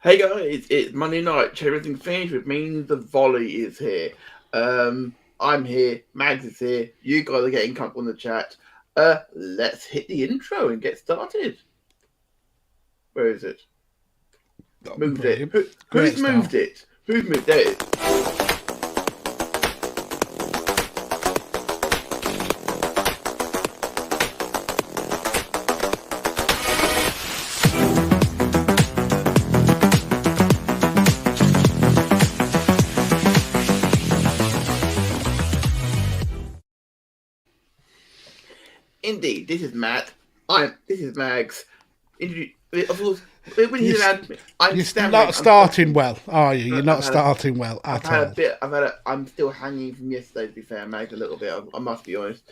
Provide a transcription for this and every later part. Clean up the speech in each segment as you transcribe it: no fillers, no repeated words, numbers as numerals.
Hey guys, it's Monday night. Everything finished, which means the volley is here. I'm here, Mags is here. You guys are getting comfortable in the chat. Let's hit the intro and get started. Where is it? Moved Brilliant. it. Who's moved it? Who's moved it? There it is. Indeed, this is Matt. This is Mags. Of course, when he's around me, You're not starting well, are you? You're not starting well at all. I'm still hanging from yesterday, to be fair, Mags, a little bit. I must be honest.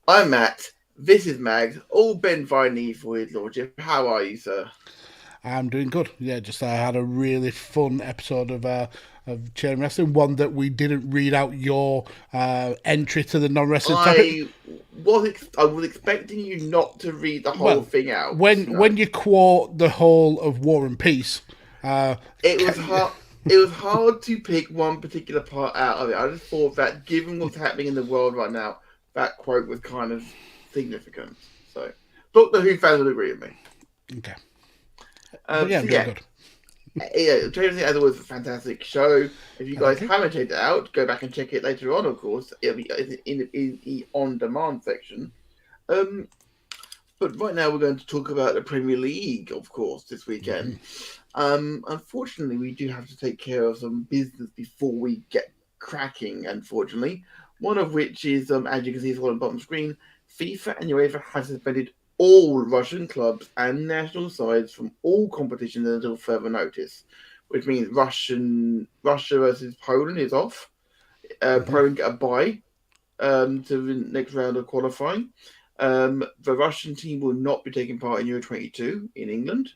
I'm Matt. This is Mags. All bent by knee for his lordship. How are you, sir? I'm doing good. Yeah, I had a really fun episode of Chain Wrestling. One that we didn't read out your entry to the non-wrestling topic. I was expecting you not to read the whole thing out. When you quote the whole of War and Peace, it was hard. It was hard to pick one particular part out of it. I just thought that, given what's happening in the world right now, that quote was kind of significant. So, Doctor Who fans will agree with me. Okay. I'm doing good. Yeah, as always, a fantastic show. If you guys haven't checked it out, go back and check it later on. Of course, it'll be in the on-demand section. But right now, we're going to talk about the Premier League, of course, this weekend. Unfortunately, we do have to take care of some business before we get cracking. Unfortunately, one of which is, as you can see, on the bottom screen, FIFA and UEFA have suspended all Russian clubs and national sides from all competitions until further notice, which means Russia versus Poland is off. Poland get a bye to the next round of qualifying. The Russian team will not be taking part in Euro 22 in England.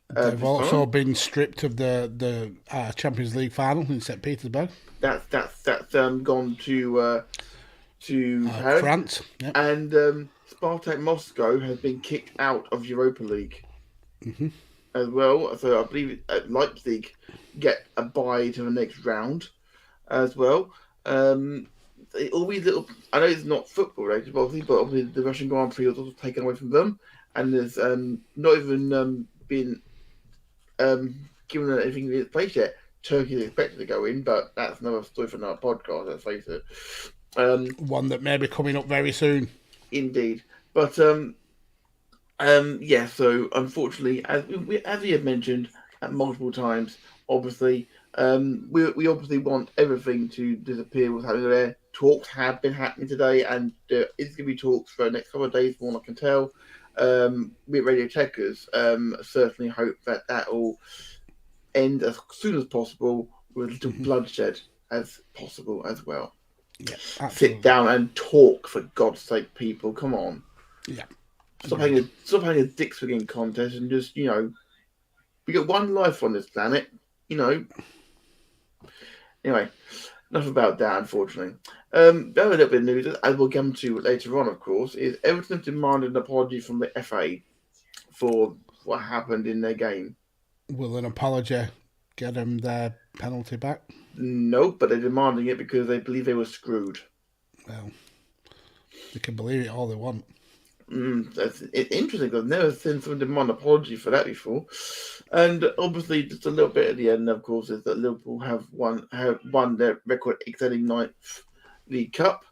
They've also been stripped of the Champions League final in St. Petersburg. That's gone to France, yep. And Spartak Moscow has been kicked out of Europa League as well. So I believe Leipzig get a bye to the next round as well. All these little, I know it's not football related, but obviously the Russian Grand Prix was also taken away from them, and there's not even been given anything in place yet. Turkey is expected to go in, but that's another story for another podcast, let's face it. One that may be coming up very soon. Indeed. But so unfortunately, as we have mentioned at multiple times, obviously, we obviously want everything to disappear. What's happening there? Talks have been happening today, and there is going to be talks for the next couple of days, from what I can tell. We at Radio Tekkers certainly hope that will end as soon as possible, with as little bloodshed as possible as well. Yeah, sit down and talk, for God's sake, people. Come on. Yeah. Stop having a dick swinging contest and just, we got one life on this planet, Anyway, enough about that, unfortunately. A little bit of news, as we'll come to later on, of course, is Everton demanded an apology from the FA for what happened in their game. Will an apology get them their penalty back? No, but they're demanding it because they believe they were screwed. Well, they can believe it all they want. It's interesting because I've never seen someone demand an apology for that before. And obviously, just a little bit at the end, of course, is that Liverpool have won their record-extending 9th League Cup,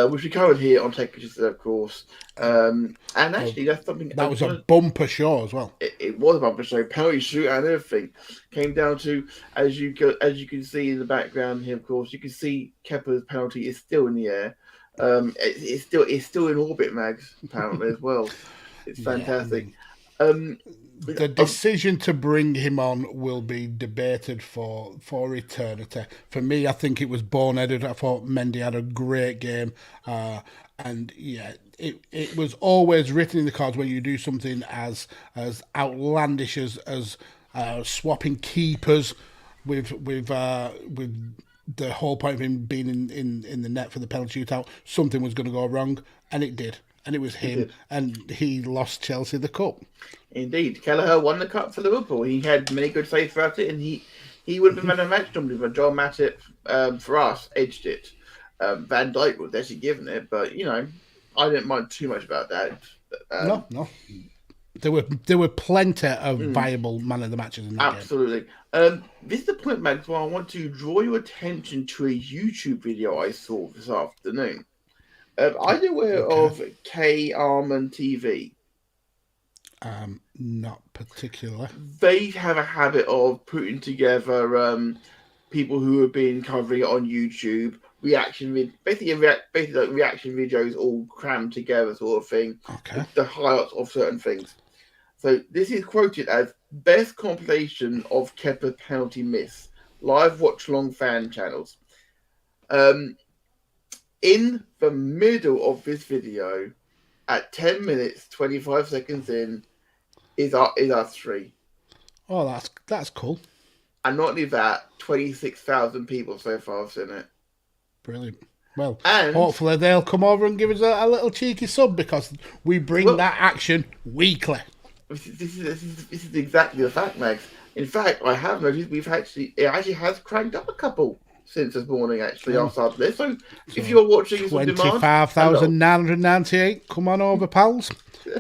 which we covered here on Tekkers, of course. And actually, that's something that was a bumper show as well. It was a bumper show, penalty shoot and everything. Came down to, as you can see in the background here, of course, you can see Kepa's penalty is still in the air. It's still in orbit, Mags, apparently as well. It's fantastic. The decision to bring him on will be debated for eternity. For me, I think it was boneheaded. I thought Mendy had a great game, and it was always written in the cards when you do something as outlandish as swapping keepers with the whole point of him being in the net for the penalty shootout. Something was going to go wrong, and it did. and it was him, and he lost Chelsea the cup. Indeed, Kelleher won the cup for Liverpool. He had many good saves throughout it, and he would have been man of the match normally, but John Matip, for us, edged it. Van Dijk was actually given it, but I didn't mind too much about that. No. There were plenty of viable man of the matches in that game. Absolutely. This is the point, Max, where I want to draw your attention to a YouTube video I saw this afternoon. Are you aware of K Arman TV? Not particular. They have a habit of putting together people who have been covering it on YouTube, basically reaction videos all crammed together, sort of thing. Okay. The highlights of certain things. So this is quoted as best compilation of Kepa's penalty miss. Live watch long fan channels. In the middle of this video, at 10 minutes 25 seconds in, is us three. Oh, that's cool. And not only that, 26,000 people so far have seen it. Brilliant. Well, hopefully they'll come over and give us a little cheeky sub, because we bring that action weekly. This is exactly the fact, Max. In fact, I have noticed it actually has cranked up a couple since this morning, actually, after this. So if you're watching this on demand, 25,998, come on over, pals.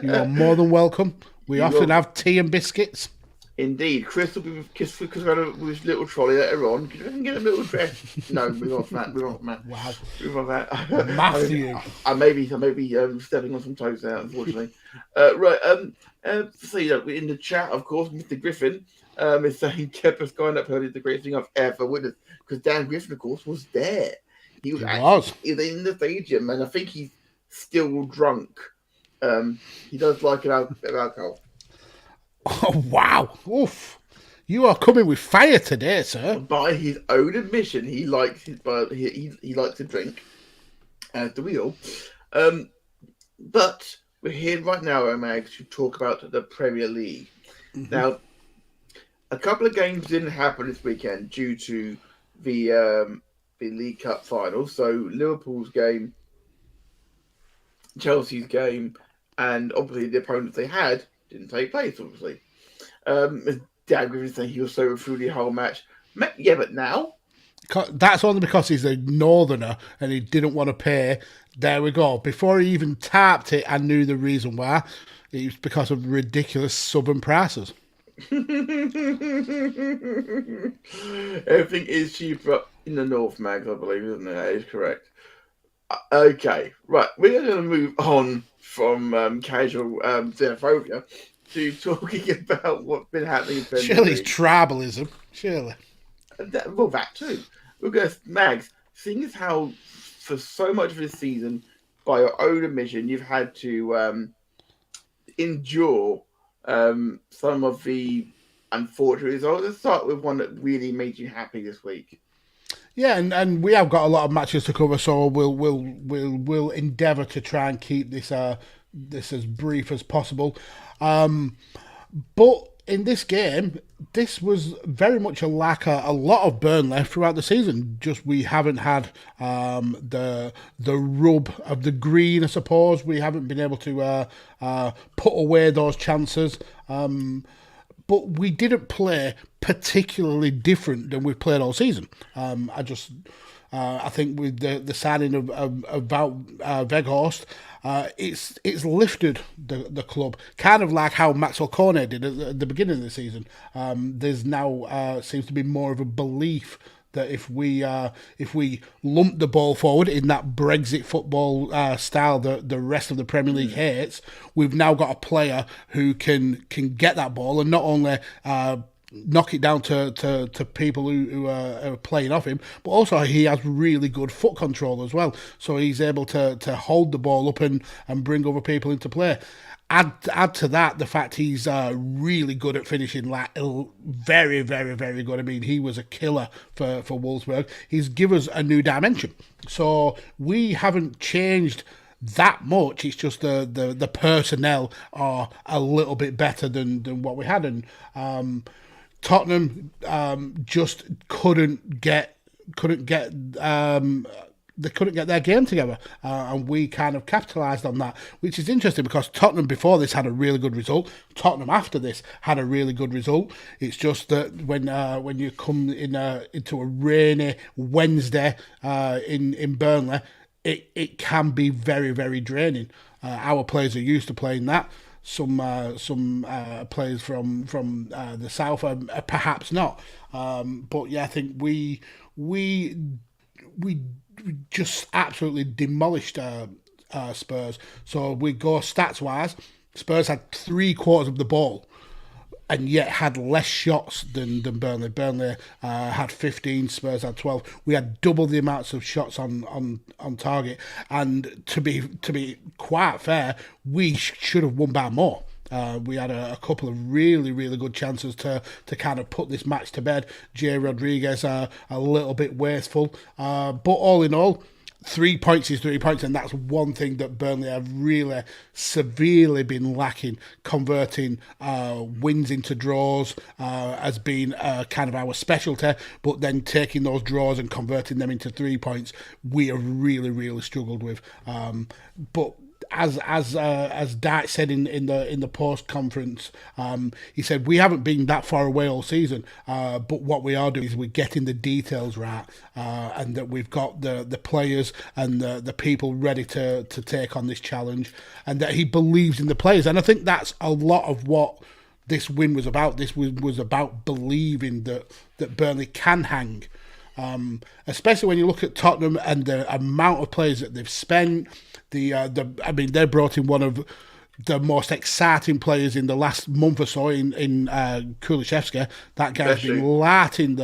You are more than welcome. We often have tea and biscuits. Indeed. Chris will be with his little trolley later on. Can you get a little dress? No, we're off that. Wow. Move on that. Matthew. I may be stepping on some toes there, unfortunately. Right. So, in the chat, of course, Mr. Griffin is saying Kepa's going up early is the greatest thing I've ever witnessed. Because Dan Griffin, of course, was there. He was in the stadium, and I think he's still drunk. He does like alcohol. Oh, wow. Oof. You are coming with fire today, sir. By his own admission, he likes he likes to drink, as do we all. But we're here right now, Mags, to talk about the Premier League. Mm-hmm. Now, a couple of games didn't happen this weekend due to the League Cup final. So Liverpool's game, Chelsea's game, and obviously the opponents they had didn't take place, obviously. Dan Griffin saying he was so through the whole match. Yeah, but now? That's only because he's a northerner and he didn't want to pay. There we go. Before he even tapped it, I knew the reason why. It was because of ridiculous southern prices. Everything is cheaper in the North, Mags, I believe, isn't it? That is correct. Okay, right. We're going to move on from casual xenophobia to talking about what's been happening in February. Surely it's tribalism. Surely. That too. We're going to, Mags, seeing as how for so much of this season, by your own admission, you've had to endure some of the unfortunate results. Let's start with one that really made you happy this week. Yeah, and we have got a lot of matches to cover, so we'll endeavour to try and keep this as brief as possible. But in this game, this was very much a lot of Burnley throughout the season. Just we haven't had the rub of the green, I suppose. We haven't been able to put away those chances. But we didn't play particularly different than we've played all season. I think with the signing of Weghorst, it's lifted the club, kind of like how Maxwell Cornet did at the beginning of the season. There's now seems to be more of a belief that if we lump the ball forward in that Brexit football style that the rest of the Premier League hates, we've now got a player who can get that ball and not only knock it down to people who are playing off him, but also he has really good foot control as well. So he's able to hold the ball up and bring other people into play. Add to that the fact he's really good at finishing, like very, very, very good. I mean, he was a killer for Wolfsburg. He's given us a new dimension. So we haven't changed that much. It's just the personnel are a little bit better than what we had. And Tottenham just couldn't get they couldn't get their game together, and we kind of capitalised on that, which is interesting because Tottenham before this had a really good result. Tottenham after this had a really good result. It's just that when you come into a rainy Wednesday in Burnley, it can be very, very draining. Our players are used to playing that. Some players from the south are perhaps not. But yeah, I think we just absolutely demolished Spurs. So we go stats wise, Spurs had 3/4 of the ball and yet had less shots than Burnley. Burnley had 15, Spurs had 12. We had double the amounts of shots on target, and to be quite fair, we should have won by more. We had a couple of really, really good chances to kind of put this match to bed. Jay Rodriguez a little bit wasteful, but all in all, 3 points is 3 points, and that's one thing that Burnley have really severely been lacking. Converting wins into draws has been kind of our specialty, but then taking those draws and converting them into 3 points, we have really, really struggled with. But as Dyke said in the post conference, he said we haven't been that far away all season, but what we are doing is we're getting the details right, and that we've got the players and the people ready to take on this challenge, and that he believes in the players. And I think that's a lot of what this win was about. This was about believing that Burnley can hang. Especially when you look at Tottenham and the amount of players that they've spent. They brought in one of the most exciting players in the last month or so in Kulusevski. That guy's been lighting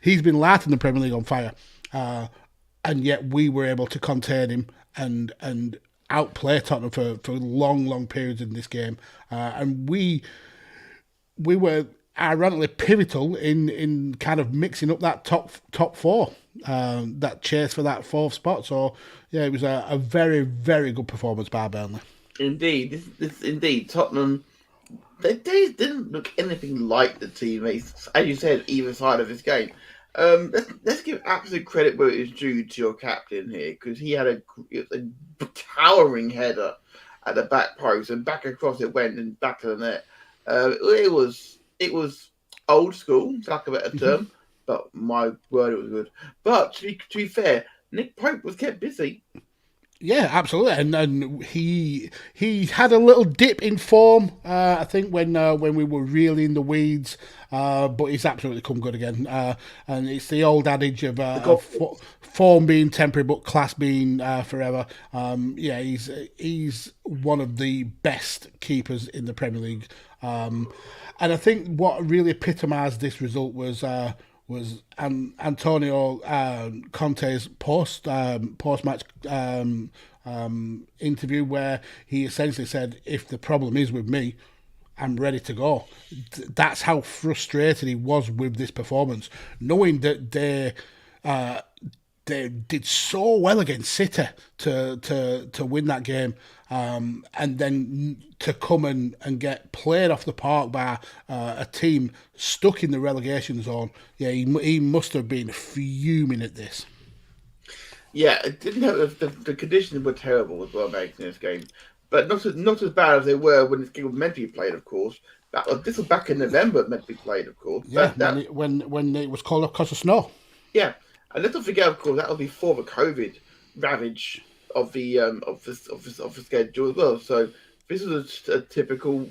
he's been lighting the Premier League on fire, and yet we were able to contain him and outplay Tottenham for long periods in this game, and we were ironically pivotal in kind of mixing up that top four, that chase for that fourth spot. So yeah, it was a very, very good performance by Burnley. Indeed, indeed Tottenham. They didn't look anything like the teammates, as you said, either side of this game. Let's give absolute credit where it is due to your captain here, because he had a towering header at the back post and back across it went and back to the net. It was old school, to lack of a better term, but my word, it was good. But to be fair, Nick Pope was kept busy. Yeah, absolutely, and he had a little dip in form, I think, when we were really in the weeds, but he's absolutely come good again. And it's the old adage of form being temporary, but class being forever. Yeah, he's one of the best keepers in the Premier League. And I think what really epitomised this result was Antonio Conte's post-match interview, where he essentially said, if the problem is with me, I'm ready to go. That's how frustrated he was with this performance, knowing that they did so well against City to win that game, and then to come and get played off the park by a team stuck in the relegation zone. Yeah, he must have been fuming at this. Yeah, it didn't have the conditions were terrible as well making this game, but not as bad as they were when this game was meant to be played. Of course, this was back in November, meant to be played. Of course, yeah, when it was called off because of snow. Yeah. And let's not forget, of course, that was before the COVID ravage of the schedule as well. So this was a typical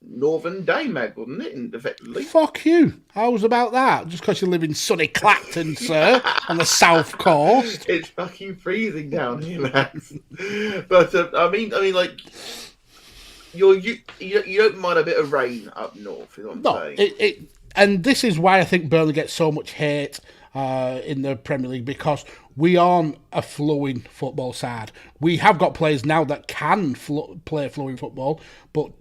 northern day, Mag, wasn't it? Effectively. Fuck you! How was about that? Just because you live in sunny Clacton, sir, on the south coast. It's fucking freezing down here, Max. But I mean, like you don't mind a bit of rain up north, is what I'm saying. And this is why I think Burnley gets so much hate in the Premier League, because we aren't a flowing football side. We have got players now that can play flowing football, but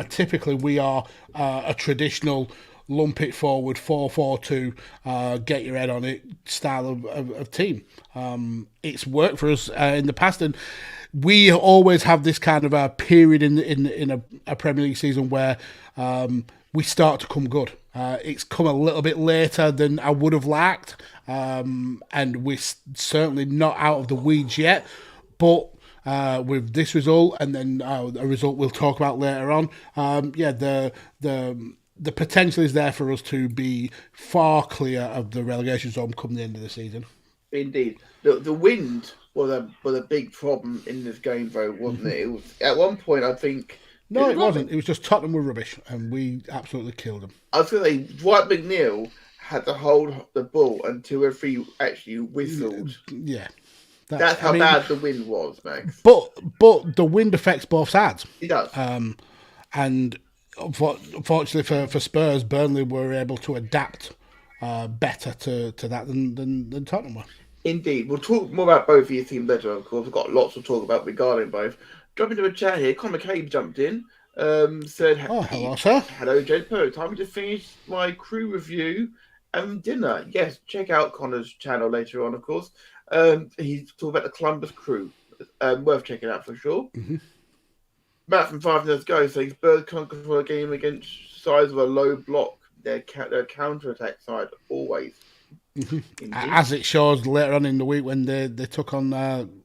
typically we are a traditional lump it forward 4-4-2, get your head on it style of team. It's worked for us in the past, and we always have this kind of a period in a Premier League season where we start to come good. It's come a little bit later than I would have liked, and we're certainly not out of the weeds yet. But with this result, and then a result we'll talk about later on, the potential is there for us to be far clear of the relegation zone come the end of the season. Indeed, the wind was a big problem in this game, though, wasn't it? It was at one point, I think. No, it wasn't. It was just Tottenham were rubbish, and we absolutely killed them. I was going to say, Dwight McNeil had to hold the ball until a referee actually whistled. Yeah. That's how bad the wind was, Max. But the wind affects both sides. It does. And unfortunately for Spurs, Burnley were able to adapt better to that than Tottenham were. Indeed. We'll talk more about both of your teams later, of course. We've got lots to talk about regarding both. Drop into a chat here. Conor McCabe jumped in. Said, hello, sir. Hello, Jed. Time to finish my crew review and dinner. Yes, check out Connor's channel later on, of course. He's talking about the Columbus crew. Worth checking out for sure. Mm-hmm. Matt from 5 Minutes Go says Spurs can't control a game against sides of a low block. Their counter-attack side, always. Mm-hmm. As it shows later on in the week when they took on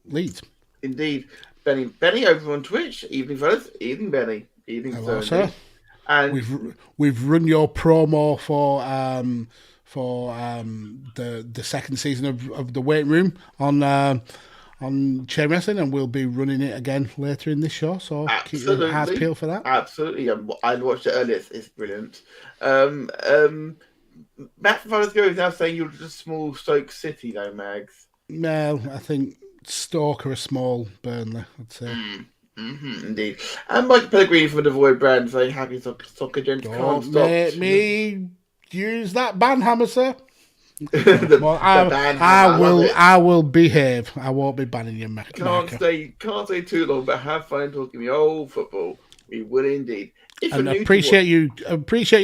Leeds. Indeed. Benny over on Twitch. Evening, fellas. Evening, Benny. Evening, hello, sir. And we've run your promo for the second season of the Waiting Room on Chain Wrestling, and we'll be running it again later in this show. So keep your eyes peeled for that. Absolutely. I watched it earlier. It's brilliant. Matt from Go is now saying you're just small Stoke City, though, Mags. No, I think Stoke are a small Burnley, I'd say. Mm-hmm, indeed. And Mike Pellegrini from the Void brand saying happy soccer gents can't stop. Let me use that banhammer, sir. I will behave. I won't be banning you, Mac. Can't stay too long, but have fun talking the old football. We will indeed. And I appreciate you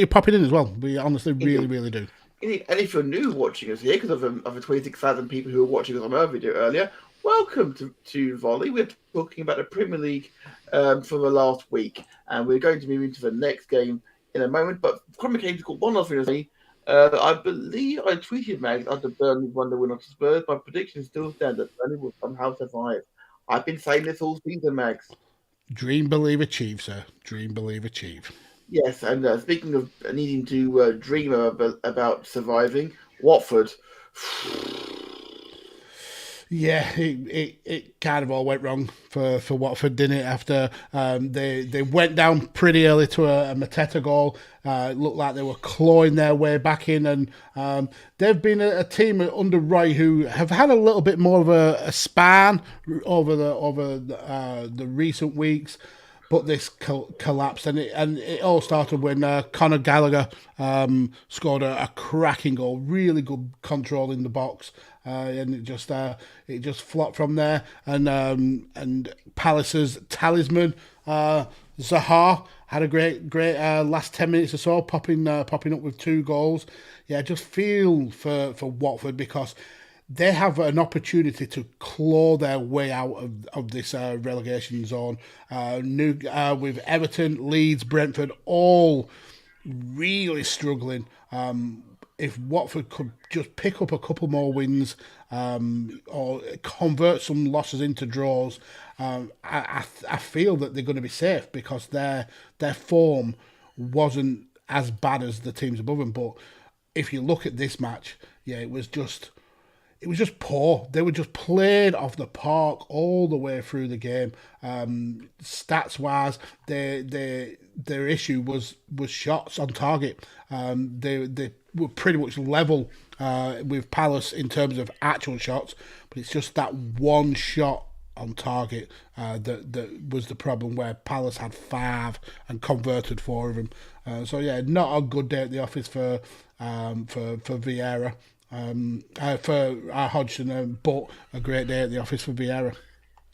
popping in as well. We honestly really do. And if you're new watching us here, because of the 26,000 people who were watching us on our video earlier, welcome to Volley. We're talking about the Premier League for the last week, and we're going to move into the next game in a moment. But Conor McCabe's got one last thing to say. I believe I tweeted Mags after Burnley won the win on Spurs. My prediction still stands that Burnley will somehow survive. I've been saying this all season, Mags. Dream, believe, achieve, sir. Dream, believe, achieve. Yes, and speaking of needing to dream about surviving, Watford. Yeah, it kind of all went wrong for Watford, didn't it? After they went down pretty early to a Mateta goal. It looked like they were clawing their way back in, and they've been a team under Roy who have had a little bit more of a span over the recent weeks. But this collapsed, and it all started when Conor Gallagher scored a cracking goal, really good control in the box, and it just flopped from there. And Palace's talisman Zaha had a great last 10 minutes or so, popping up with 2 goals. Yeah, just feel for Watford because they have an opportunity to claw their way out of this relegation zone. With Everton, Leeds, Brentford, all really struggling. If Watford could just pick up a couple more wins or convert some losses into draws, I feel that they're going to be safe because their form wasn't as bad as the teams above them. But if you look at this match, yeah, it was just poor. They were just played off the park all the way through the game. Stats wise, their issue was shots on target. They were pretty much level with Palace in terms of actual shots, but it's just that one shot on target that was the problem, where Palace had 5 and converted 4 of them. So yeah, not a good day at the office for Vieira. For Hodgson, but a great day at the office for Vieira.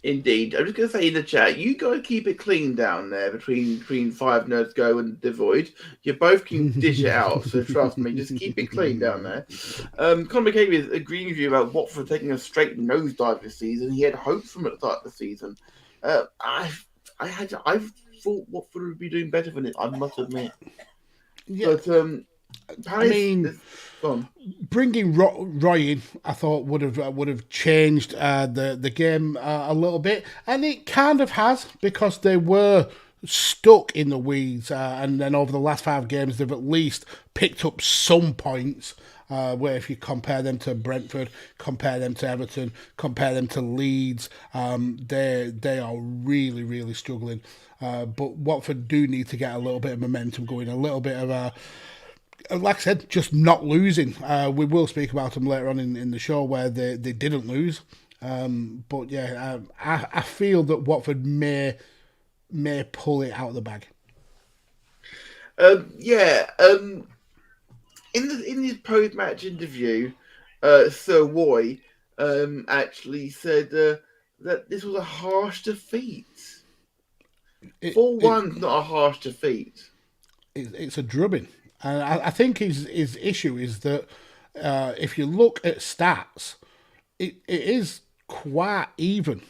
Indeed. I'm just going to say in the chat, you got to keep it clean down there between 5 Nerds Go and Devoid. You both can dish it out, so trust me, just keep it clean down there. Conor McCabe is agreeing with you about Watford taking a straight nosedive this season. He had hopes from at the start of the season. I thought Watford would be doing better than it, I must admit. Yeah. But I mean, bringing Roy in, I thought would have changed the game a little bit, and it kind of has, because they were stuck in the weeds, and then over the last 5 games they've at least picked up some points. Where if you compare them to Brentford, compare them to Everton, compare them to Leeds, they are really, really struggling. But Watford do need to get a little bit of momentum going, a little bit of like I said, just not losing. We will speak about them later on in the show where they didn't lose. But yeah, I feel that Watford may pull it out of the bag. In his post-match interview, Sir Roy actually said that this was a harsh defeat. 4-1's not a harsh defeat. It's a drubbing. And I think his issue is that if you look at stats, it is quite even.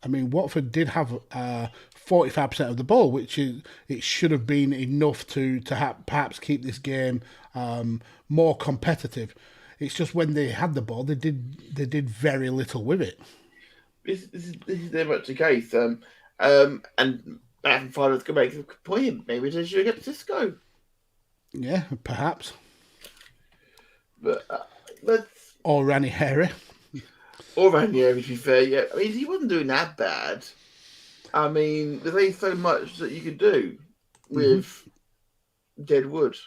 I mean, Watford did have 45% of the ball, which it should have been enough to perhaps keep this game more competitive. It's just when they had the ball, they did very little with it. This is very much the case. And Matt and Fathers can make a point. Maybe they should get Cisco. Yeah, perhaps. But or Ranieri. Or Ranieri, to be fair, yeah. I mean, he wasn't doing that bad. I mean, there's only so much that you can do with dead wood.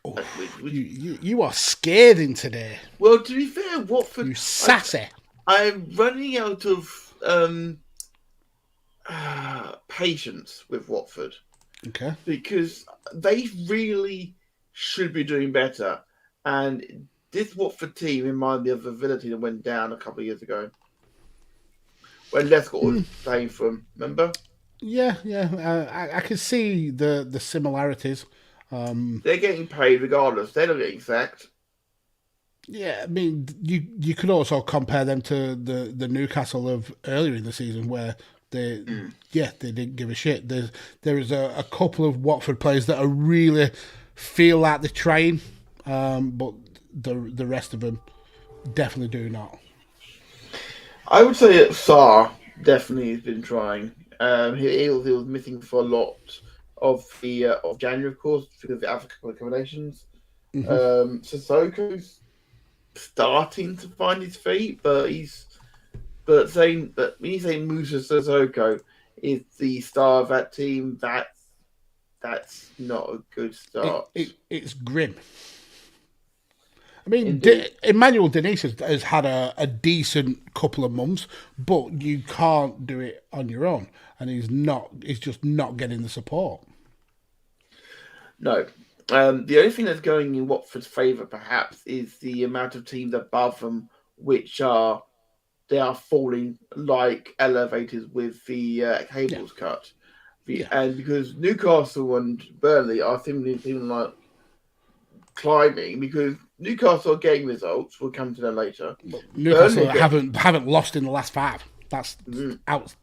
Oh, you are scathing today. Well, to be fair, Watford... You sassy. I'm running out of patience with Watford. Okay. Because they really should be doing better. And this Watford team reminded me of the Villa team that went down a couple of years ago. When Lescott was playing for them, remember? Yeah. I can see the similarities. They're getting paid regardless. They're not getting sacked. Yeah, I mean, you could also compare them to the Newcastle of earlier in the season where they didn't give a shit. There is a couple of Watford players that are really feel like they're trying, but the rest of them definitely do not. I would say that Sarr definitely has been trying. He was missing for a lot of the of January, of course, because of the African accommodations. Sissoko's starting to find his feet, but when you say Musa Sissoko is the star of that team, that's not a good start. It's grim. I mean, Emmanuel Denise has had a decent couple of months, but you can't do it on your own, and he's just not getting the support. No. The only thing that's going in Watford's favour, perhaps, is the amount of teams above them which are falling like elevators with the cables cut. And because Newcastle and Burnley are seemingly like climbing, because Newcastle are getting results. We'll come to that later. Newcastle haven't lost in the last 5. That's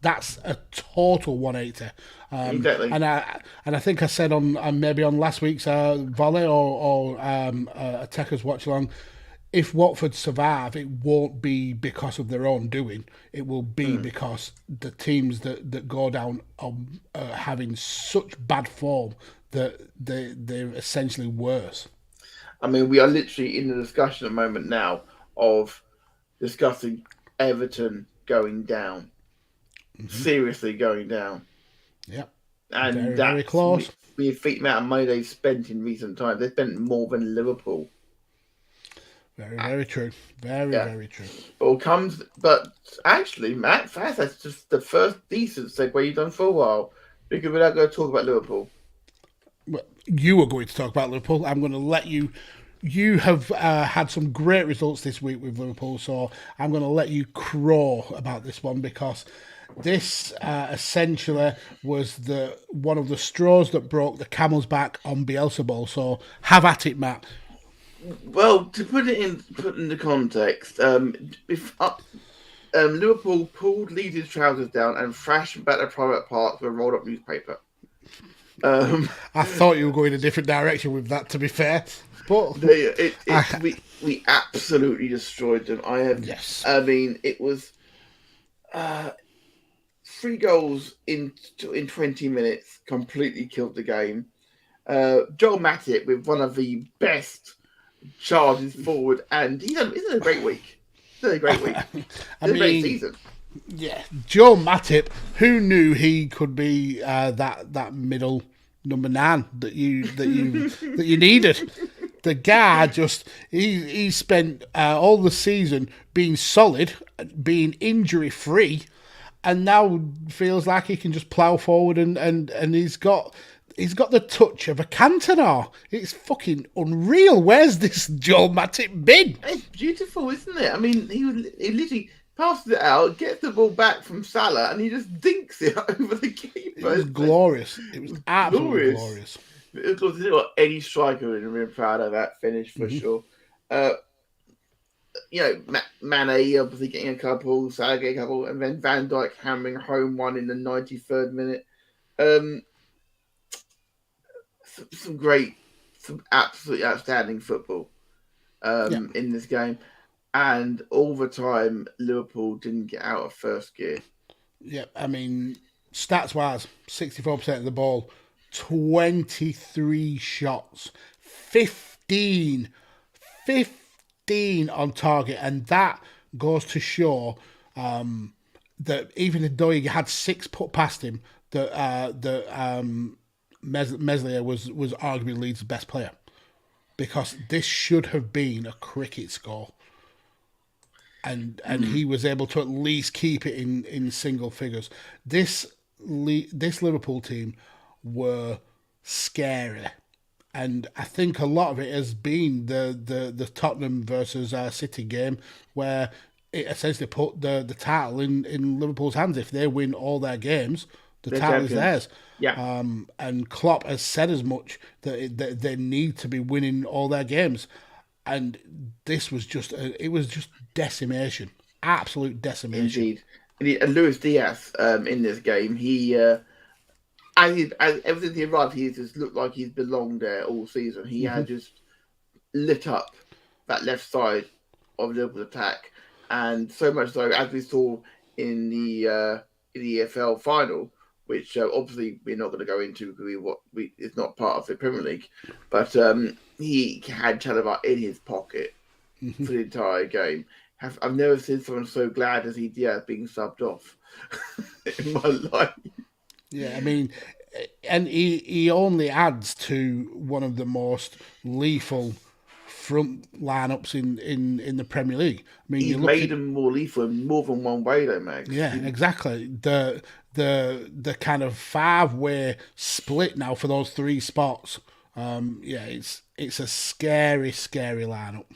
That's a total 180. Exactly. And I think I said on maybe on last week's Volley or Tekkers watch along, if Watford survive, it won't be because of their own doing. It will be because the teams that go down are having such bad form that they're essentially worse. I mean, we are literally in the discussion at the moment now of discussing Everton going down. Seriously going down. Yep. And very close. We the amount of money they've spent in recent times. They've spent more than Liverpool. Very true. Very true. But actually, Matt, that's just the first decent segue you've done for a while. Because we're not going to talk about Liverpool. Well, you are going to talk about Liverpool. I'm going to let you. You have had some great results this week with Liverpool, so I'm going to let you crow about this one because this essentially was one of the straws that broke the camel's back on Bielsa ball. So have at it, Matt. Well, to put in the context, Liverpool pulled Leeds' trousers down and thrashed back their private parts with a rolled-up newspaper. I thought you were going a different direction with that, to be fair. But we absolutely destroyed them. Yes. I mean, it was 3 goals in 20 minutes, completely killed the game. Joel Matip with one of the best charges forward, and he's had a great week. He's had a great week. I mean, a great season. Yeah, Joe Matip. Who knew he could be that middle number 9 that you needed? The guy he spent all the season being solid, being injury free, and now feels like he can just plough forward and he's got the touch of a Cantona. It's fucking unreal. Where's this Joel Matip been? It's beautiful, isn't it? I mean, he literally passes it out, gets the ball back from Salah, and he just dinks it over the keeper. It was glorious. It was absolutely glorious. It was any striker would have been proud of that finish for sure. Mane obviously getting a couple, Salah getting a couple, and then Van Dijk hammering home one in the 93rd minute. Some absolutely outstanding football in this game. And all the time, Liverpool didn't get out of first gear. Yeah, I mean, stats-wise, 64% of the ball, 23 shots, 15 on target. And that goes to show that even though he had 6 put past him, that Meslier was arguably Leeds' best player. Because this should have been a cricket score. And he was able to at least keep it in single figures. This Liverpool team were scary, and I think a lot of it has been the Tottenham versus City game, where it essentially put the title in Liverpool's hands. If they win all their games, the title is theirs. Yeah. And Klopp has said as much that they need to be winning all their games. And this was just decimation, absolute decimation. Indeed. And Luis Diaz in this game, ever since he arrived, he just looked like he's belonged there all season. He had just lit up that left side of Liverpool's attack, and so much so, as we saw in the EFL final, which obviously we're not going to go into because it's not part of the Premier League, but he had Chalobah in his pocket for the entire game. I've never seen someone so glad as Diaz being subbed off in my life. Yeah, I mean, and he only adds to one of the most lethal front lineups in the Premier League. I mean, he's made them more lethal in more than one way, though, Max. Yeah, exactly. The kind of 5-way split now for those 3 spots. It's a scary lineup.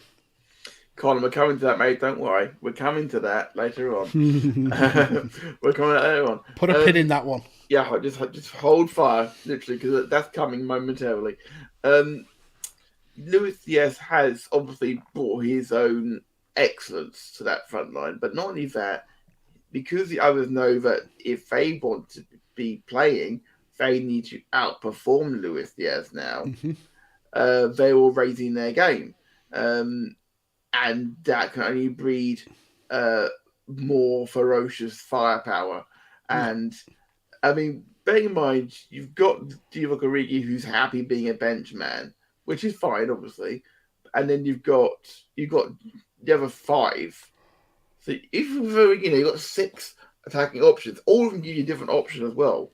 Colin, we're coming to that, mate. Don't worry. We're coming to that later on. We're coming to that later on. Put a pin in that one. Yeah, just hold fire, literally, because that's coming momentarily. Luis Diaz has obviously brought his own excellence to that front line, but not only that, because the others know that if they want to be playing, they need to outperform Luis Diaz now. They're all raising their game. And that can only breed more ferocious firepower. And, I mean, bearing in mind, you've got Divock Origi, who's happy being a bench man, which is fine, obviously. And then you've got the other 5. So if you've got 6 attacking options, all of them give you a different option as well.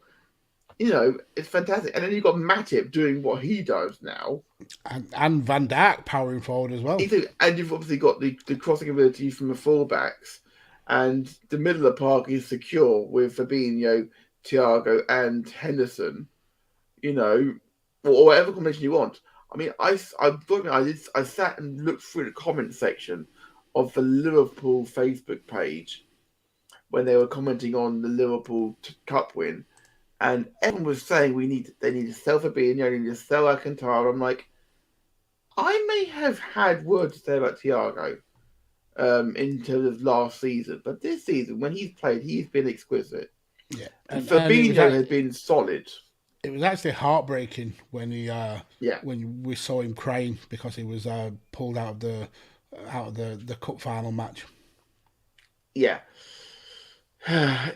It's fantastic. And then you've got Matip doing what he does now. And Van Dijk powering forward as well. And you've obviously got the crossing ability from the fullbacks. And the middle of the park is secure with Fabinho, Thiago, and Henderson. Or whatever combination you want. I mean, I sat and looked through the comment section of the Liverpool Facebook page when they were commenting on the Liverpool Cup win. And everyone was saying they need to sell Fabinho, they need to sell Alcantara. I'm like, I may have had words to say about Thiago in terms of last season, but this season, when he's played, he's been exquisite. Yeah, and Fabinho has been solid. it was actually heartbreaking when Yeah, when we saw him crying because he was pulled out of the cup final match. yeah.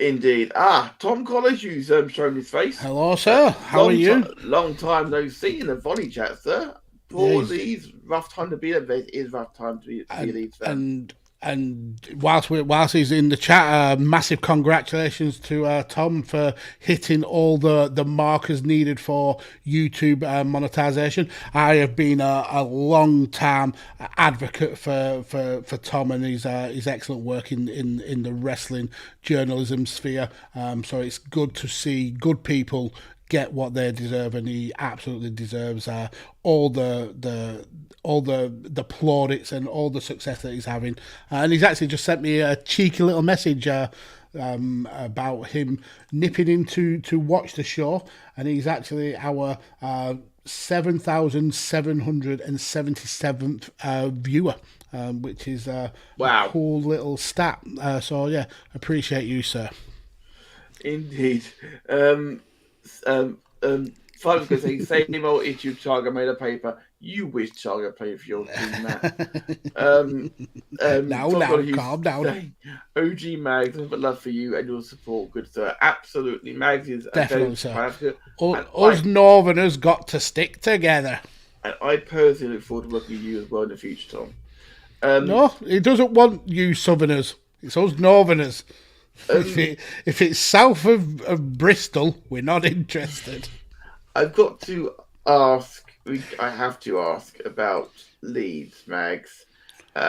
Indeed. Tom Collins, who's shown his face. Hello, sir. How are you? Long time no see in the Volley chat, sir. Poor Leeds, rough time to be a It is rough time to be a Leeds fan. And whilst he's in the chat, massive congratulations to Tom for hitting all the markers needed for YouTube monetization. I have been a long time advocate for Tom and his excellent work in the wrestling journalism sphere. So it's good to see good people get what they deserve, and he absolutely deserves all the plaudits and all the success that he's having. And he's actually just sent me a cheeky little message about him nipping in to watch the show, and he's actually our 7,777th viewer, which is a cool little stat. So yeah, appreciate you, sir. Indeed. If I was going to say, same old issue, Chaga made a paper. You wish Chaga played for your team, Matt. Now, calm down. OG Mags, nothing but love for you and your support, good sir. Absolutely, Mags is definitely, sir. Us Northerners got to stick together. And I personally look forward to working with you as well in the future, Tom. No, he doesn't want you Southerners. It's us Northerners. If it's south of Bristol, we're not interested. I've got to ask. I have to ask about Leeds, Mags. We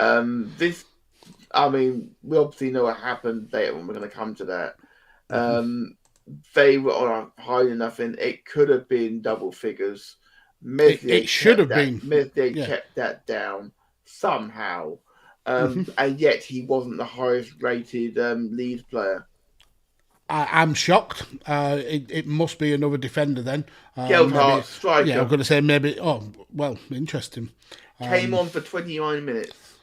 obviously know what happened there, and we're going to come to that. They were on a high enough, and it could have been double figures. It should have been. They kept that down somehow. And yet he wasn't the highest rated Leeds player. I'm shocked. It must be another defender then. Gilmore, striker. Yeah, I'm going to say maybe. Oh, well, interesting. Came on for 29 minutes.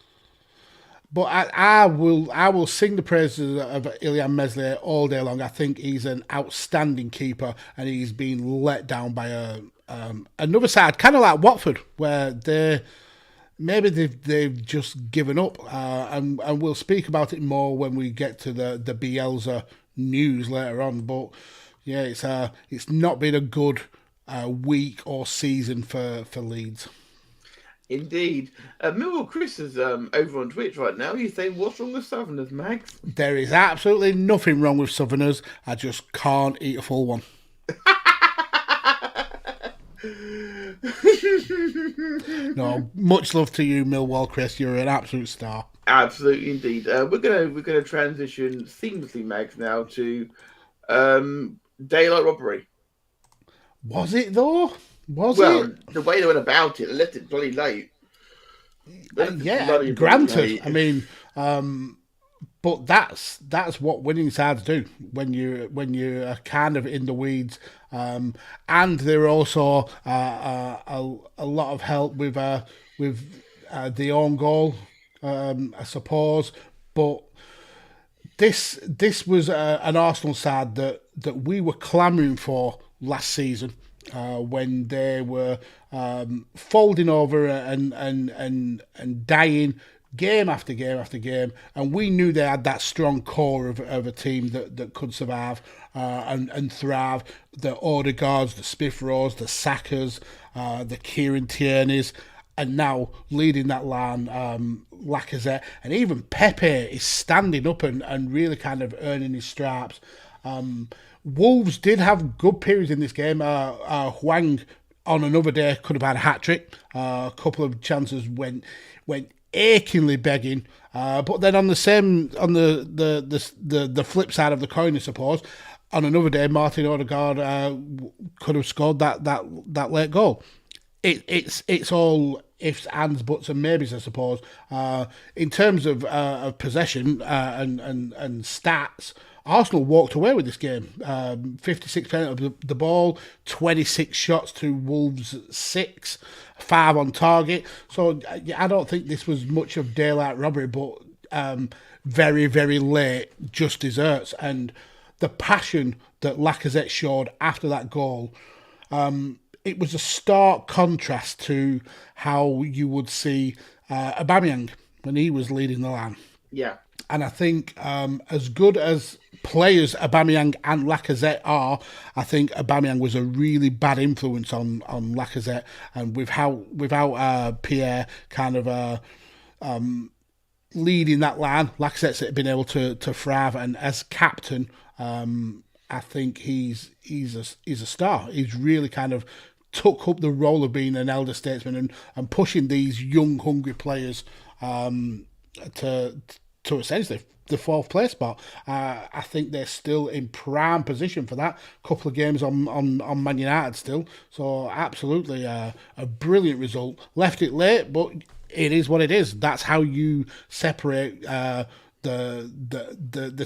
But I will sing the praises of Ilyan Meslier all day long. I think he's an outstanding keeper, and he's been let down by another side, kind of like Watford, where they've just given up, and we'll speak about it more when we get to the Bielsa news later on. But yeah, it's not been a good week or season for Leeds. Indeed. Millwall Chris is over on Twitch right now. He's saying, what's wrong with Southerners, Mags? There is absolutely nothing wrong with Southerners. I just can't eat a full one. No, much love to you, Millwall Chris. You're an absolute star. Absolutely, indeed. We're gonna transition seamlessly, Mags, now to daylight robbery. Was it though? The way they went about it, they left it bloody late. Granted. I mean, but that's what winning sides do when you're kind of in the weeds. And there are also a lot of help with the own goal, I suppose. But this was an Arsenal side that we were clamouring for last season. When they were folding over and dying game after game after game, and we knew they had that strong core of a team that could survive and thrive. The Odegaards, the Smith Rowes, the Sackers, the Kieran Tierneys, and now leading that line, Lacazette, and even Pepe is standing up and really kind of earning his stripes. Wolves did have good periods in this game. Hwang on another day could have had a hat-trick. A couple of chances went achingly begging. But then on the flip side of the coin, I suppose, on another day, Martin Odegaard could have scored that late goal. It's all ifs, ands, buts, and maybes, I suppose. In terms of possession and stats, Arsenal walked away with this game. 56% of the ball, 26 shots to Wolves' 6, 5 on target. So I don't think this was much of daylight robbery, but very, very late, just desserts. And the passion that Lacazette showed after that goal, it was a stark contrast to how you would see Aubameyang when he was leading the line. Yeah. And I think as good as players Aubameyang and Lacazette are, I think Aubameyang was a really bad influence on Lacazette, and without Pierre kind of leading that line, Lacazette's been able to thrive, and as captain, I think he's a star. He's really kind of took up the role of being an elder statesman and pushing these young, hungry players to essentially the fourth place spot. I think they're still in prime position for that. Couple of games on Man United still, so absolutely a brilliant result. Left it late, but it is what it is. That's how you separate the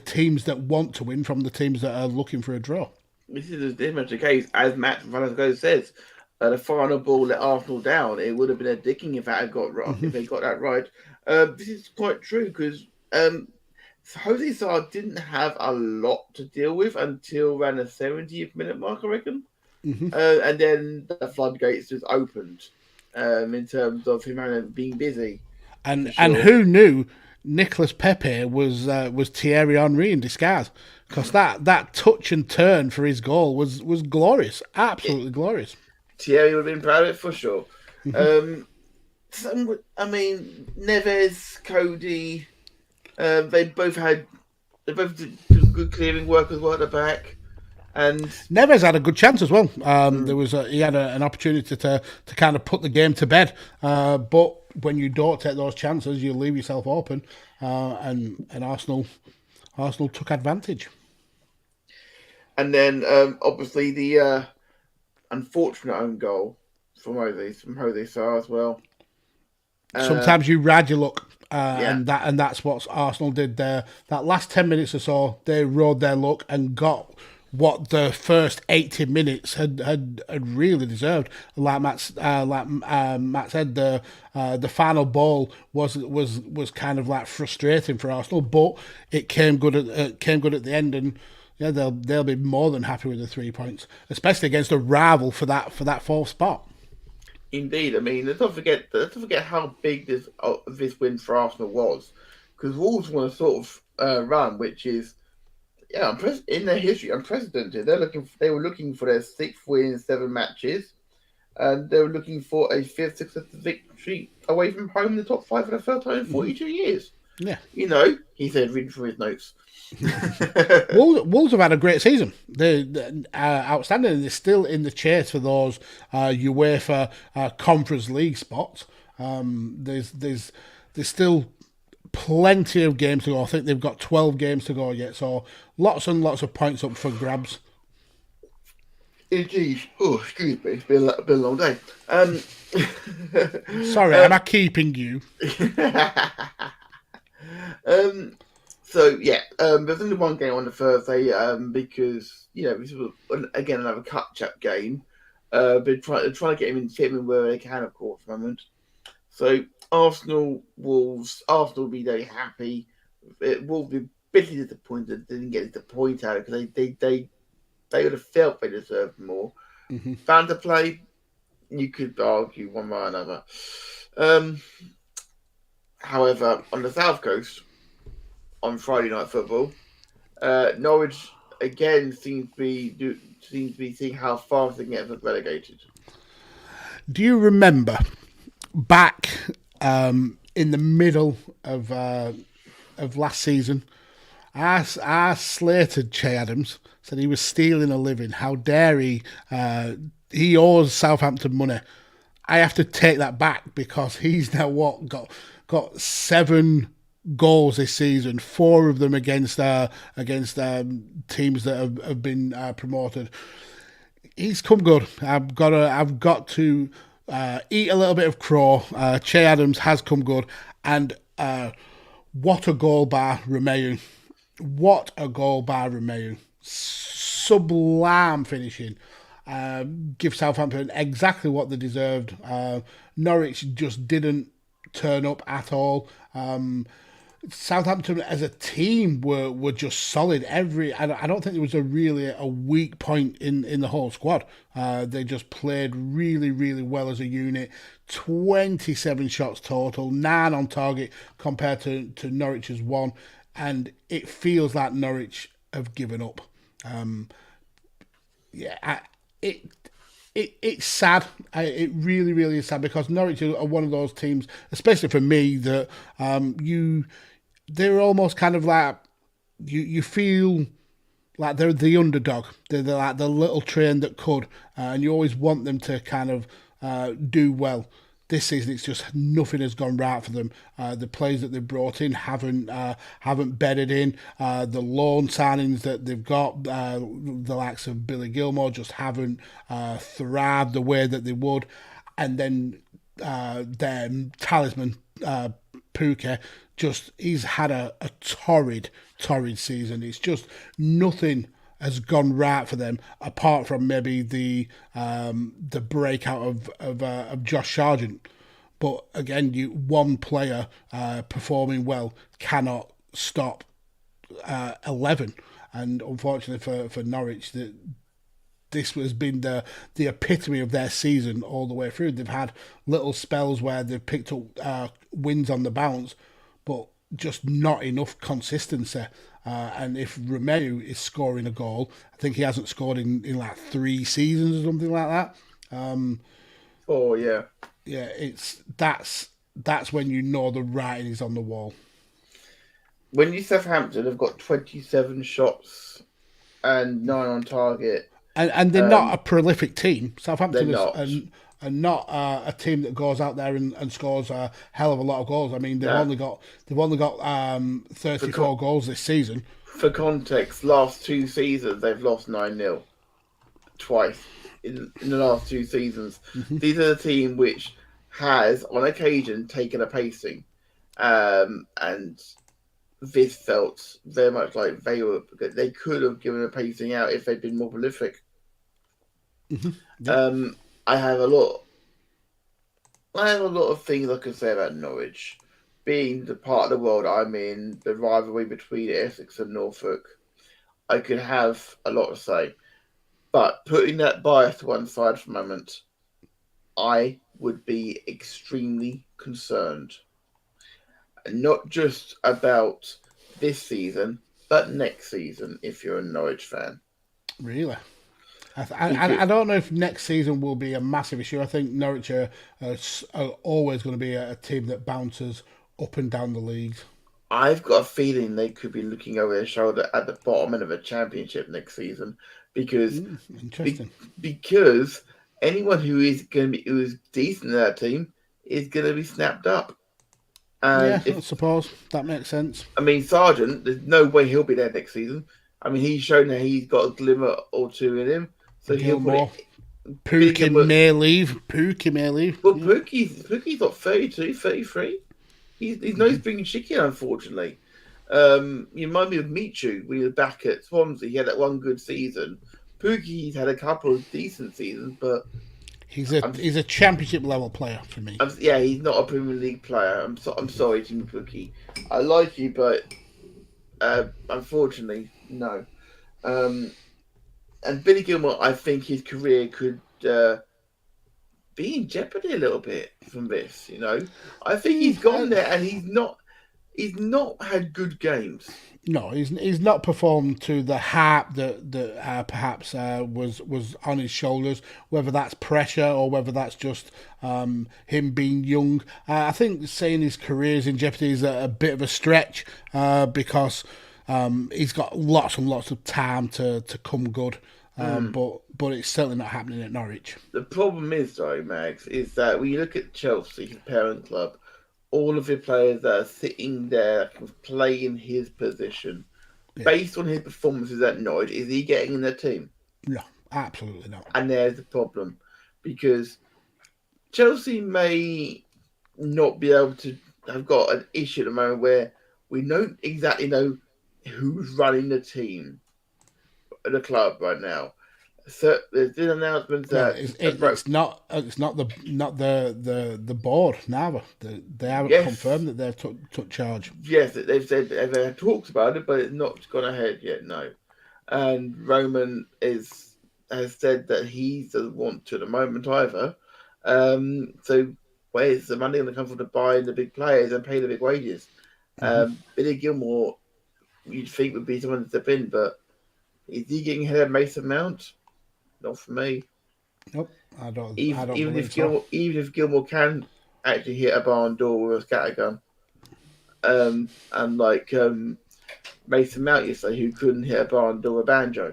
teams that want to win from the teams that are looking for a draw. This is very much the case, as Matt from Van says. The final ball let Arsenal down. It would have been a dicking if that had got right. If they got that right, this is quite true because Jose Sarr didn't have a lot to deal with until around the 70th minute mark, I reckon. And then the floodgates just opened in terms of him being busy. And who knew Nicolas Pepe was Thierry Henry in disguise? Because that touch and turn for his goal was glorious, absolutely glorious. Thierry would have been proud of it for sure. Neves, Cody, they both did good clearing work as well at the back. And Neves had a good chance as well. He had an opportunity to kind of put the game to bed, but when you don't take those chances, you leave yourself open, and Arsenal took advantage. And then obviously the unfortunate own goal from Jose Sarr as well. Sometimes you ride your luck, and that's what Arsenal did there. That last 10 minutes or so, they rode their luck and got what the first 80 minutes had really deserved. Like Matt said, the final ball was kind of like frustrating for Arsenal, but it came good at the end, and yeah, they'll be more than happy with the 3 points, especially against a rival for that fourth spot. Indeed, I mean, let's not forget how big this win for Arsenal was, because Wolves want to sort of run, which is in their history unprecedented. They were looking for their 6th win in 7 matches, and they were looking for a 5th successive victory away from home in the top 5 for the first time in 42 years. Yeah, he said, reading from his notes. Wolves have had a great season. They're outstanding. They're still in the chase for those UEFA Conference League spots. There's still plenty of games to go. I think they've got 12 games to go yet, so lots and lots of points up for grabs. Indeed. Oh, excuse me. It's been a long day. Sorry, am I keeping you? There's only one game on the Thursday because this was again another cut-up game. But trying to get him in where they can, of course, at the moment. So Arsenal Wolves. Arsenal will be very happy. It will be bitterly disappointed they didn't get the point out because they would have felt they deserved more. Fan to play, you could argue one way or another. However, on the South Coast, on Friday Night Football, Norwich again seems to be seeing how fast they can get relegated. Do you remember back in the middle of last season, I slated Che Adams, said he was stealing a living. How dare he? He owes Southampton money. I have to take that back because he's now got 7 goals this season, 4 of them against teams that have been promoted. He's come good. I've got to eat a little bit of crow. Che Adams has come good, and what a goal by Romeu! What a goal by Romeu! Sublime finishing. Give Southampton exactly what they deserved. Norwich just didn't turn up at all. Southampton as a team were just solid. I don't think there was a weak point in the whole squad. They just played really really well as a unit. 27 shots total, 9 on target compared to Norwich's 1, and it feels like Norwich have given up. Yeah, it's sad. It really, really is sad because Norwich are one of those teams, especially for me, that they're almost kind of like you feel like they're the underdog. They're like the little train that could, and you always want them to kind of do well. This season, it's just nothing has gone right for them. The players that they've brought in haven't bedded in. The loan signings that they've got, the likes of Billy Gilmore, just haven't thrived the way that they would. And then their talisman, Puka, he's had a torrid season. It's just nothing has gone right for them, apart from maybe the breakout of Josh Sargent. But again, one player performing well cannot stop 11. And unfortunately for Norwich, this has been the epitome of their season all the way through. They've had little spells where they've picked up wins on the bounce, but just not enough consistency. And if Romeu is scoring a goal, I think he hasn't scored in like 3 seasons or something like that. Oh yeah, yeah. That's when you know the writing is on the wall. When you Southampton have got 27 shots and 9 on target, and they're not a prolific team. Southampton are not a team that goes out there and scores a hell of a lot of goals. I mean, they've only got 34 goals this season. For context, last 2 seasons they've lost 9-0 twice in the last 2 seasons. Mm-hmm. These are the team which has on occasion taken a pacing, and this felt very much like they could have given a pacing out if they'd been more prolific. Mm-hmm. Yeah. I have a lot of things I can say about Norwich. Being the part of the world I'm in, the rivalry between Essex and Norfolk, I could have a lot to say. But putting that bias to one side for a moment, I would be extremely concerned. Not just about this season, but next season, if you're a Norwich fan. Really? I don't know if next season will be a massive issue. I think Norwich are always going to be a team that bounces up and down the league. I've got a feeling they could be looking over their shoulder at the bottom end of a championship next season because because anyone who is decent in that team is going to be snapped up. And I suppose that makes sense. I mean, Sargent, there's no way he'll be there next season. I mean, he's shown that he's got a glimmer or two in him. So Gilmore. Pookie may leave. Well, Pookie's not 32, 33. He's nose bringing chicken, unfortunately. You remind me of Michu when he was back at Swansea. He had that one good season. Pookie's had a couple of decent seasons, but he's a championship level player for me. He's not a Premier League player. I'm sorry, Jimmy Pookie. I like you, but unfortunately, no. And Billy Gilmore, I think his career could be in jeopardy a little bit from this. You know, I think he's gone there and he's not had good games. No, he's not performed to the hype that perhaps was on his shoulders. Whether that's pressure or whether that's just him being young, I think saying his career is in jeopardy is a bit of a stretch because he's got lots and lots of time to come good. But it's certainly not happening at Norwich. The problem is, though, Max, is that when you look at Chelsea, his parent club, all of the players that are sitting there playing his position, based on his performances at Norwich, is he getting in the team? No, absolutely not. And there's the problem, because Chelsea may not be able to have got an issue at the moment where we don't exactly know who's running the team, the club right now. So there's been announcements Well, that it's not the board neither. They haven't yes, confirmed that they've took charge. yes, they've said they've had talks about it, but it's not gone ahead yet. No, and Roman has said that he doesn't want to at the moment either. So where's the money going to come from to buy the big players and pay the big wages? Billy Gilmore, you'd think would be someone to step in, but is he getting ahead of Mason Mount? Not for me. Nope, I don't Even believe so. even if Gilmore can actually hit a barn door with a scattergun, and like Mason Mount yesterday, who couldn't hit a barn door with a banjo.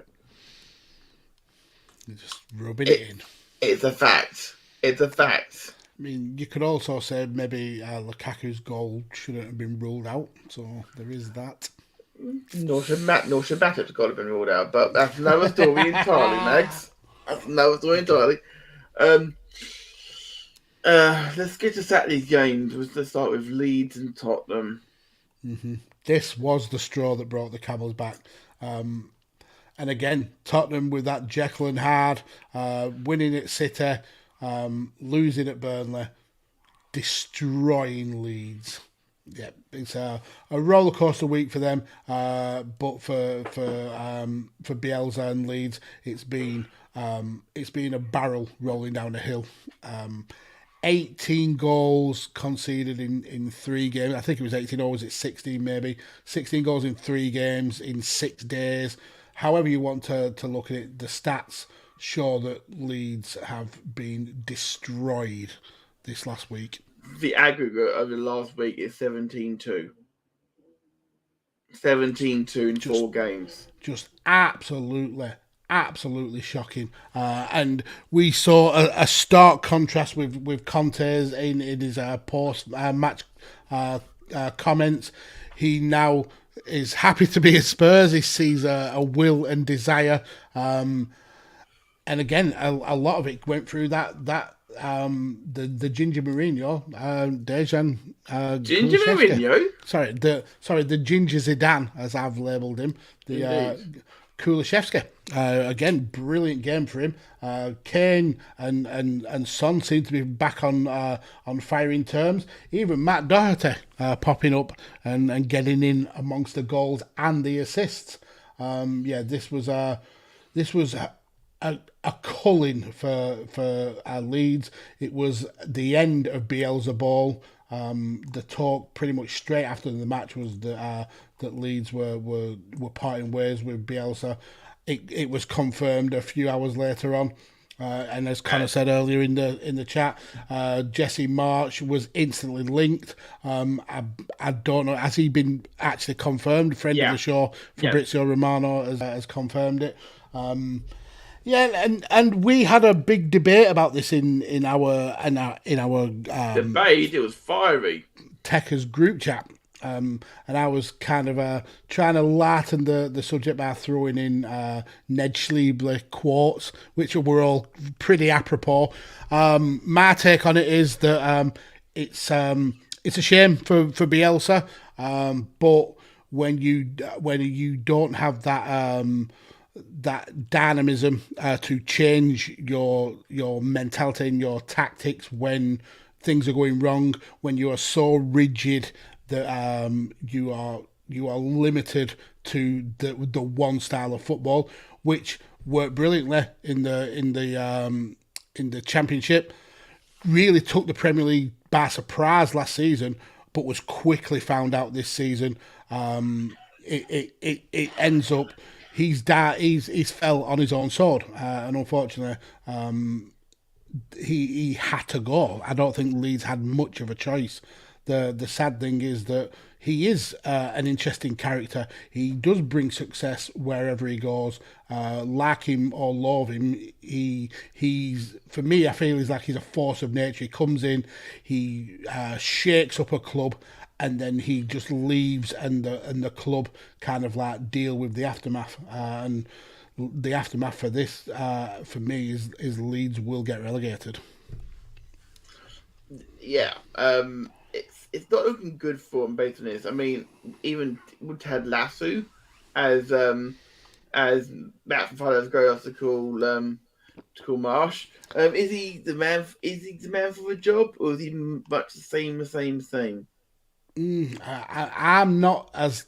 They're just rubbing it in. It's a fact. It's a fact. I mean, you could also say maybe Lukaku's goal shouldn't have been ruled out, so there is that. Nor should Matip's got to have been ruled out, but that's another story entirely, Max. That's another story entirely. Let's get to Saturday's games. Let's start with Leeds and Tottenham. Mm-hmm. This was the straw that brought the camels back. And again, Tottenham with that Jekyll and Hyde, winning at City, losing at Burnley, destroying Leeds. Yeah, it's a roller coaster week for them, but for Bielsa and Leeds, it's been a barrel rolling down a hill. 18 goals conceded in 3 games. I think it was 18, or was it 16 maybe? 16 goals in 3 games in 6 days. However you want to look at it, the stats show that Leeds have been destroyed this last week. The aggregate of the last week is 17-2. 17-2 in 4 games. Just absolutely shocking. And we saw a stark contrast with Conte's in his post-match comments. He now is happy to be at Spurs. He sees a will and desire. And again, a lot of it went through that the Ginger Mourinho, Dejan. Ginger Mourinho? Sorry, the Ginger Zidane, as I've labelled him. Kulishevsky. Again, brilliant game for him. Kane and Son seem to be back on firing terms. Even Matt Doherty popping up and getting in amongst the goals and the assists. This was a culling for Leeds. It was the end of Bielsa ball. The talk pretty much straight after the match was that Leeds were parting ways with Bielsa. It was confirmed a few hours later on, and as Connor said earlier in the chat, Jesse Marsch was instantly linked. I don't know, has he been actually confirmed? Friend of the show, Fabrizio Romano has confirmed it. And we had a big debate about this in our debate. It was fiery. Tekkers group chat, and I was kind of trying to lighten the subject by throwing in Ned Schliebler quotes, which were all pretty apropos. My take on it is that it's a shame for Bielsa, but when you don't have that dynamism to change your mentality and your tactics when things are going wrong, when you are so rigid that you are limited to the one style of football, which worked brilliantly in the Championship, really took the Premier League by surprise last season, but was quickly found out this season. It ends up. He's fell on his own sword, and unfortunately, he had to go. I don't think Leeds had much of a choice. The sad thing is that he is an interesting character. He does bring success wherever he goes. Like him or love him, he's for me. I feel he's a force of nature. He comes in, he shakes up a club, and then he just leaves, and the club kind of deal with the aftermath. And the aftermath for this, for me, is Leeds will get relegated. Yeah, it's not looking good for him based on this. I mean, even Ted Lasso as as Matt from Follows Go to call Marsh. Is he the man? Is he the man for the job, or is he much the same? I'm not as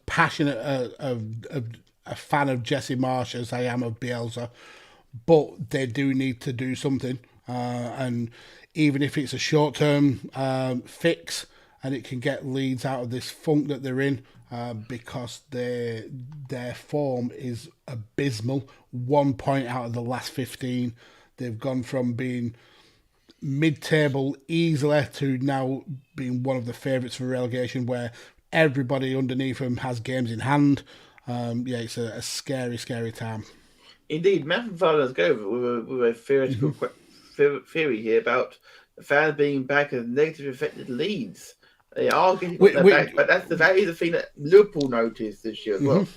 passionate a fan of Jesse Marsh as I am of Bielsa, but they do need to do something, and even if it's a short-term fix and it can get Leeds out of this funk that they're in, because their form is abysmal. 1 point out of the last 15. They've gone from being mid-table easily to now being one of the favourites for relegation, where everybody underneath them has games in hand. It's a scary time. Indeed, Matt and Follows Go with a theoretical theory here about the fans being back as negatively affected Leeds. They are getting back, but that is the thing that Liverpool noticed this year as well.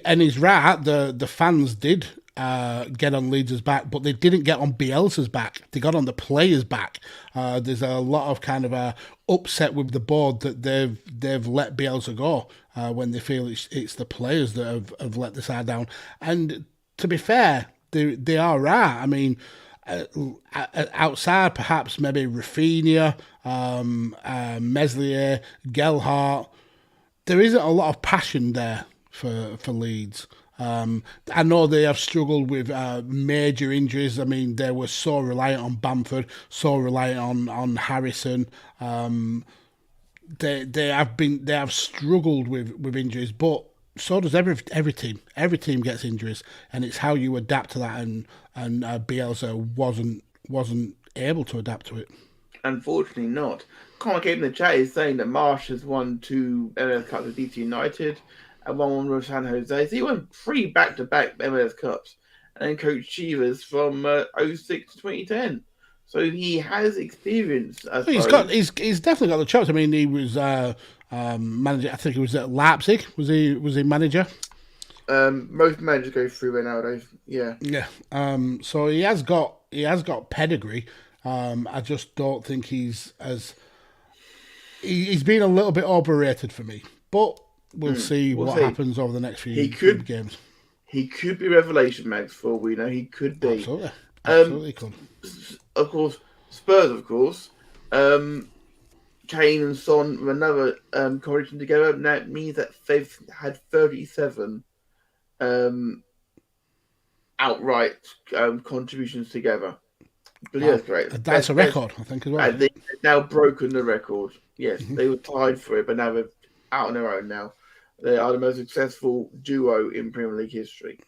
And he's right. The fans did get on Leeds' back, but they didn't get on Bielsa's back. They got on the players' back. There's a lot of kind of upset with the board that they've let Bielsa go when they feel it's the players that have let the side down. And to be fair, they are right. I mean, outside perhaps maybe Rafinha, Meslier, Gelhardt, there isn't a lot of passion there for Leeds. I know they have struggled with major injuries. I mean, they were so reliant on Bamford, so reliant on Harrison. They have struggled with injuries, but so does every team. Every team gets injuries, and it's how you adapt to that. And Bielsa wasn't able to adapt to it. Unfortunately, not. Connor Cape in the chat is saying that Marsh has won 2 MLS Cups with DC United and one with San Jose. So he won 3 back-to-back MLS Cups and then coached Chivas from 06 to 2010. So he has experience. He's definitely got the chops. I mean, he was manager. I think he was at Leipzig. Was he manager? Most managers go through it nowadays. Yeah. Yeah. So he has got pedigree. I just don't think he's been a little bit overrated for me. But we'll see what happens over the next few games. He could be revelation, Max, for all we know. He could be. Absolutely could. Of course, Spurs, of course. Kane and Son were another coalition together. Now it means that they've had 37 outright contributions together. That's great. That's a record, I think, as well. They've now broken the record. Yes, they were tied for it, but now they're out on their own now. They are the most successful duo in Premier League history.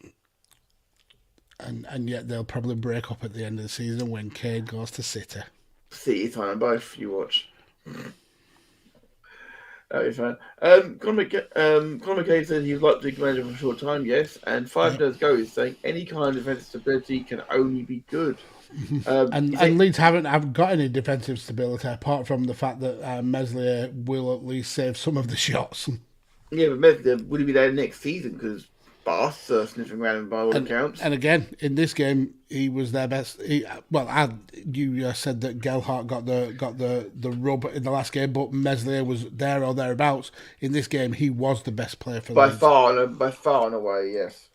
And yet they'll probably break up at the end of the season when Kane goes to City. City time, both you watch. That'd be fun. Conor McCabe said he was Leipzig manager for a short time, yes. And 5 Days Go is saying any kind of defensive stability can only be good. And Leeds haven't got any defensive stability apart from the fact that Meslier will at least save some of the shots. Yeah, but Meslier will he be there next season because Bath's sniffing around by all accounts. And again, in this game, he was their best. You said that Gelhardt got the rub in the last game, but Meslier was there or thereabouts. In this game, he was the best player for by Leeds. By far and away, yes.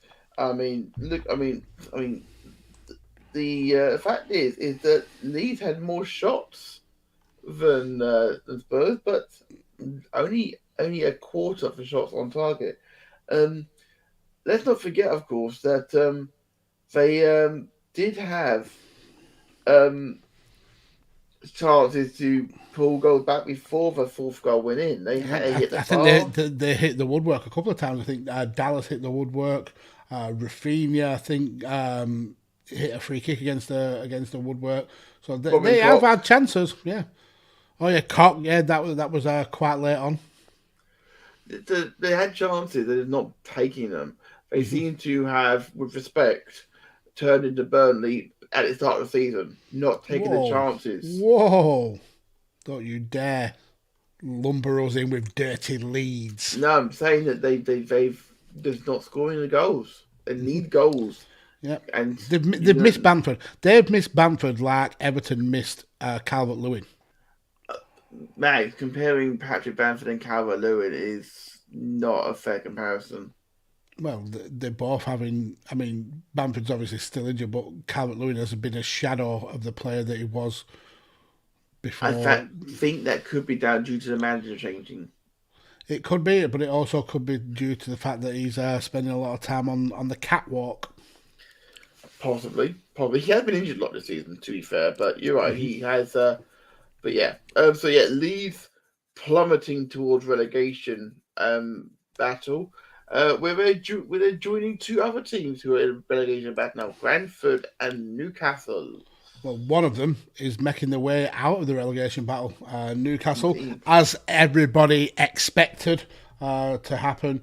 The fact is that Leeds had more shots than Spurs, but only a quarter of the shots on target. Let's not forget, of course, that they did have chances to pull goals back before the 4th goal went in. They hit the bar. I think they hit the woodwork a couple of times. I think Dallas hit the woodwork. Rafinha, I think, hit a free kick against the woodwork. So they have had chances. Yeah. Oh yeah, Cock. Yeah, that was quite late on. They had chances. They're not taking them. They seem to have, with respect, turned into Burnley at the start of the season, not taking the chances. Whoa! Don't you dare lumber us in with dirty leads. No, I'm saying that they've just not scoring the goals. They need goals. Yeah, and they've missed Bamford. They've missed Bamford like Everton missed Calvert-Lewin. Max, comparing Patrick Bamford and Calvert-Lewin is not a fair comparison. Well, they're both having. I mean, Bamford's obviously still injured, but Calvert-Lewin has been a shadow of the player that he was before. I think that could be down due to the manager changing. It could be, but it also could be due to the fact that he's spending a lot of time on the catwalk. Possibly. He has been injured a lot this season, to be fair, but you're right. He has. But yeah. Leeds plummeting towards relegation battle. Where they're joining two other teams who are in relegation battle now, Brentford and Newcastle. Well, one of them is making their way out of the relegation battle. Newcastle, as everybody expected to happen.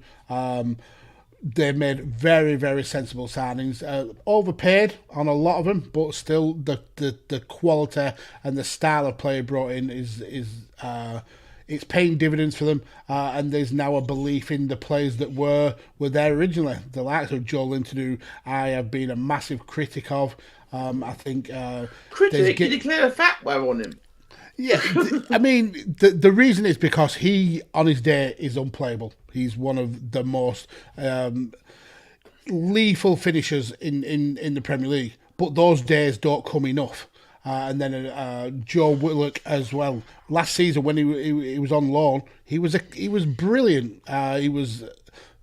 They made very, very sensible signings. Overpaid on a lot of them, but still the quality and the style of play brought in is it's paying dividends for them, and there's now a belief in the players that were there originally. The likes of Joe Linton, who I have been a massive critic of. I think critic. You declare a fatwa on him. Yeah, I mean the reason is because he on his day is unplayable. He's one of the most lethal finishers in the Premier League, but those days don't come enough. And then Joe Willock as well. Last season when he was on loan, he was brilliant. He was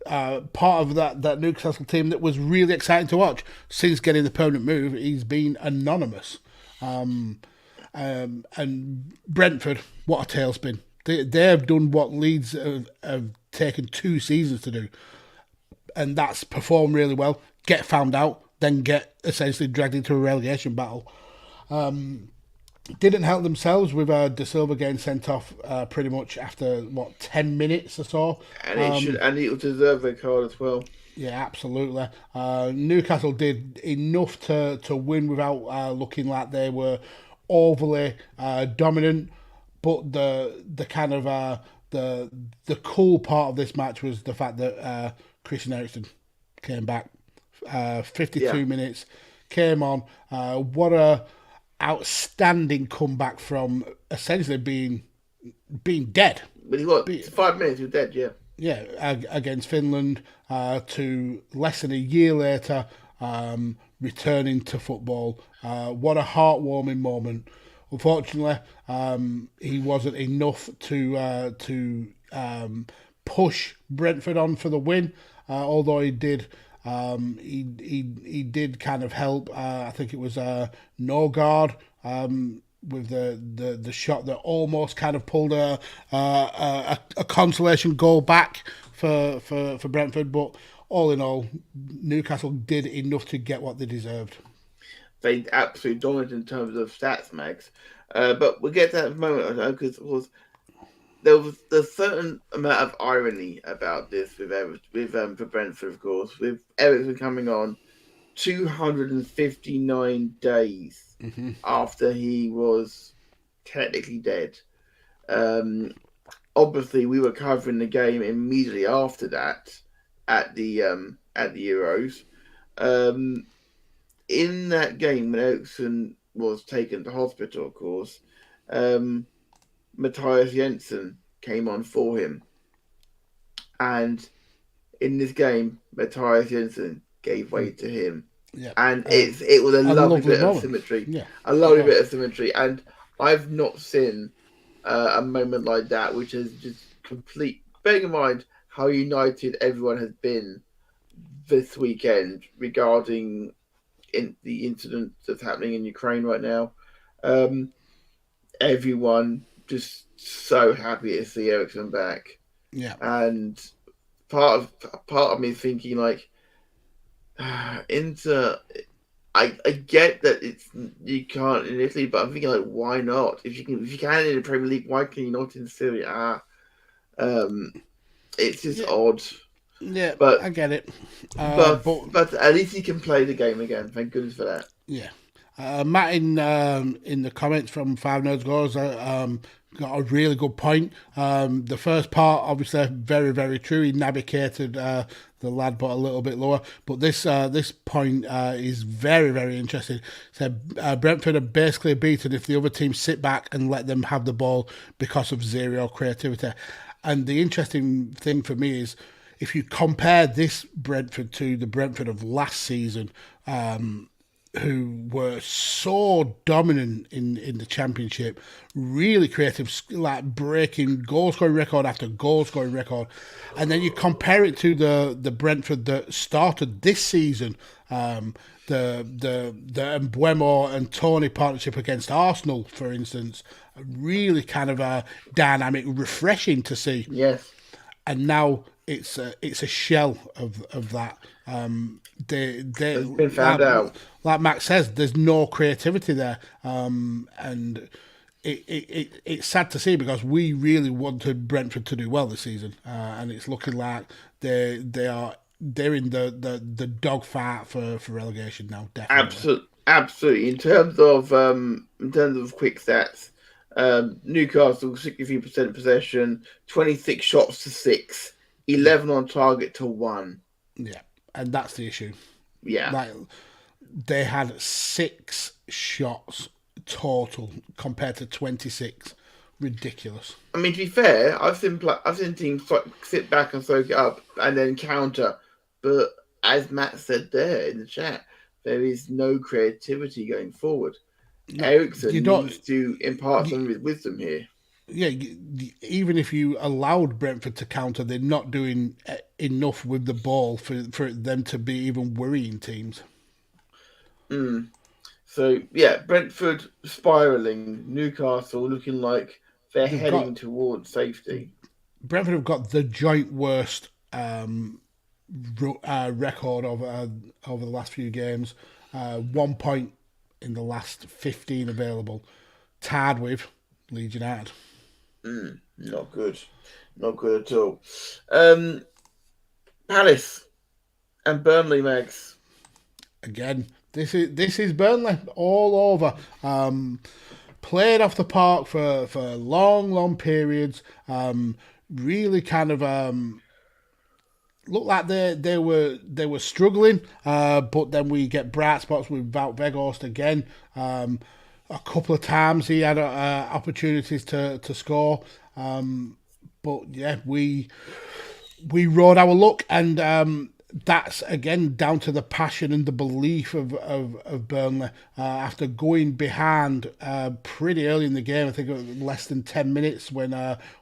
part of that Newcastle team that was really exciting to watch. Since getting the permanent move, he's been anonymous. And Brentford, what a tailspin. They have done what Leeds have taken 2 seasons to do, and that's perform really well, get found out, then get essentially dragged into a relegation battle. Didn't help themselves with De Silva getting sent off pretty much after 10 minutes or so, and it would deserve a card as well. Yeah, absolutely. Newcastle did enough to win without looking like they were overly dominant, but the kind of the cool part of this match was the fact that Christian Eriksen came back 52 minutes, came on. What a outstanding comeback from essentially being dead. But he was 5 minutes. He was dead. Yeah, against Finland, to less than a year later, returning to football. What a heartwarming moment. Unfortunately, he wasn't enough to push Brentford on for the win. Although he did, he did kind of help. I think it was Norgard with the shot that almost kind of pulled a consolation goal back for Brentford. But all in all, Newcastle did enough to get what they deserved. They absolutely dominated in terms of stats, Max. But we'll get to that in a moment, because there was a certain amount of irony about this with for Brentford, of course, with Everton coming on 259 days after he was technically dead. Obviously, we were covering the game immediately after that at the Euros. In that game, when Eriksen was taken to hospital, of course, Matthias Jensen came on for him. And in this game, Matthias Jensen gave way to him. Yeah. And it was a lovely bit moment. Of symmetry. Yeah. A lovely bit of symmetry. And I've not seen a moment like that, which is just complete. Bearing in mind how united everyone has been this weekend regarding the incident that's happening in Ukraine right now. Everyone just so happy to see Eriksen back. Yeah. And part of me is thinking like, I get that you can't in Italy, but I'm thinking like, why not? If you can in the Premier League, why can you not in Serie A? It's just odd. Yeah, but I get it. But at least he can play the game again. Thank goodness for that. Yeah. Matt in the comments from Five Nerds Goes got a really good point. The first part, obviously, very, very true. He navigated the lad, but a little bit lower. But this point is very, very interesting. So Brentford are basically beaten if the other team sit back and let them have the ball because of zero creativity. And the interesting thing for me is, if you compare this Brentford to the Brentford of last season, who were so dominant in the Championship, really creative, like breaking goal-scoring record after goal-scoring record. And then you compare it to the Brentford that started this season, the Mbuemo and Tony partnership against Arsenal, for instance, really kind of a dynamic, refreshing to see. Yes. And now it's a shell of that. It's been found out. Like Max says, there's no creativity there, and it's sad to see because we really wanted Brentford to do well this season, and it's looking like they're in the dogfight for relegation now. Definitely. Absolutely. In terms of quick stats, Newcastle 63% possession, 26 shots to 6, 11 on target to 1. Yeah, and that's the issue. Yeah. Like, they had 6 shots total compared to 26. Ridiculous. I mean, to be fair, I've seen teams sit back and soak it up and then counter. But as Matt said there in the chat, there is no creativity going forward. No, Ericsson needs to impart some of his wisdom here. Yeah, even if you allowed Brentford to counter, they're not doing enough with the ball for them to be even worrying teams. So, yeah, Brentford spiralling, Newcastle looking like they're heading towards safety. Brentford have got the joint worst record over the last few games. 1 point in the last 15 available, tied with Leeds United. Not good at all. Palace and Burnley, Mags. Again, this is Burnley all over. Played off the park for long periods. Really kind of looked like they were struggling. But then we get bright spots with Wout Weghorst again. A couple of times he had opportunities to score. But yeah, we rode our luck, and that's again down to the passion and the belief of Burnley. After going behind pretty early in the game, I think it was less than 10 minutes when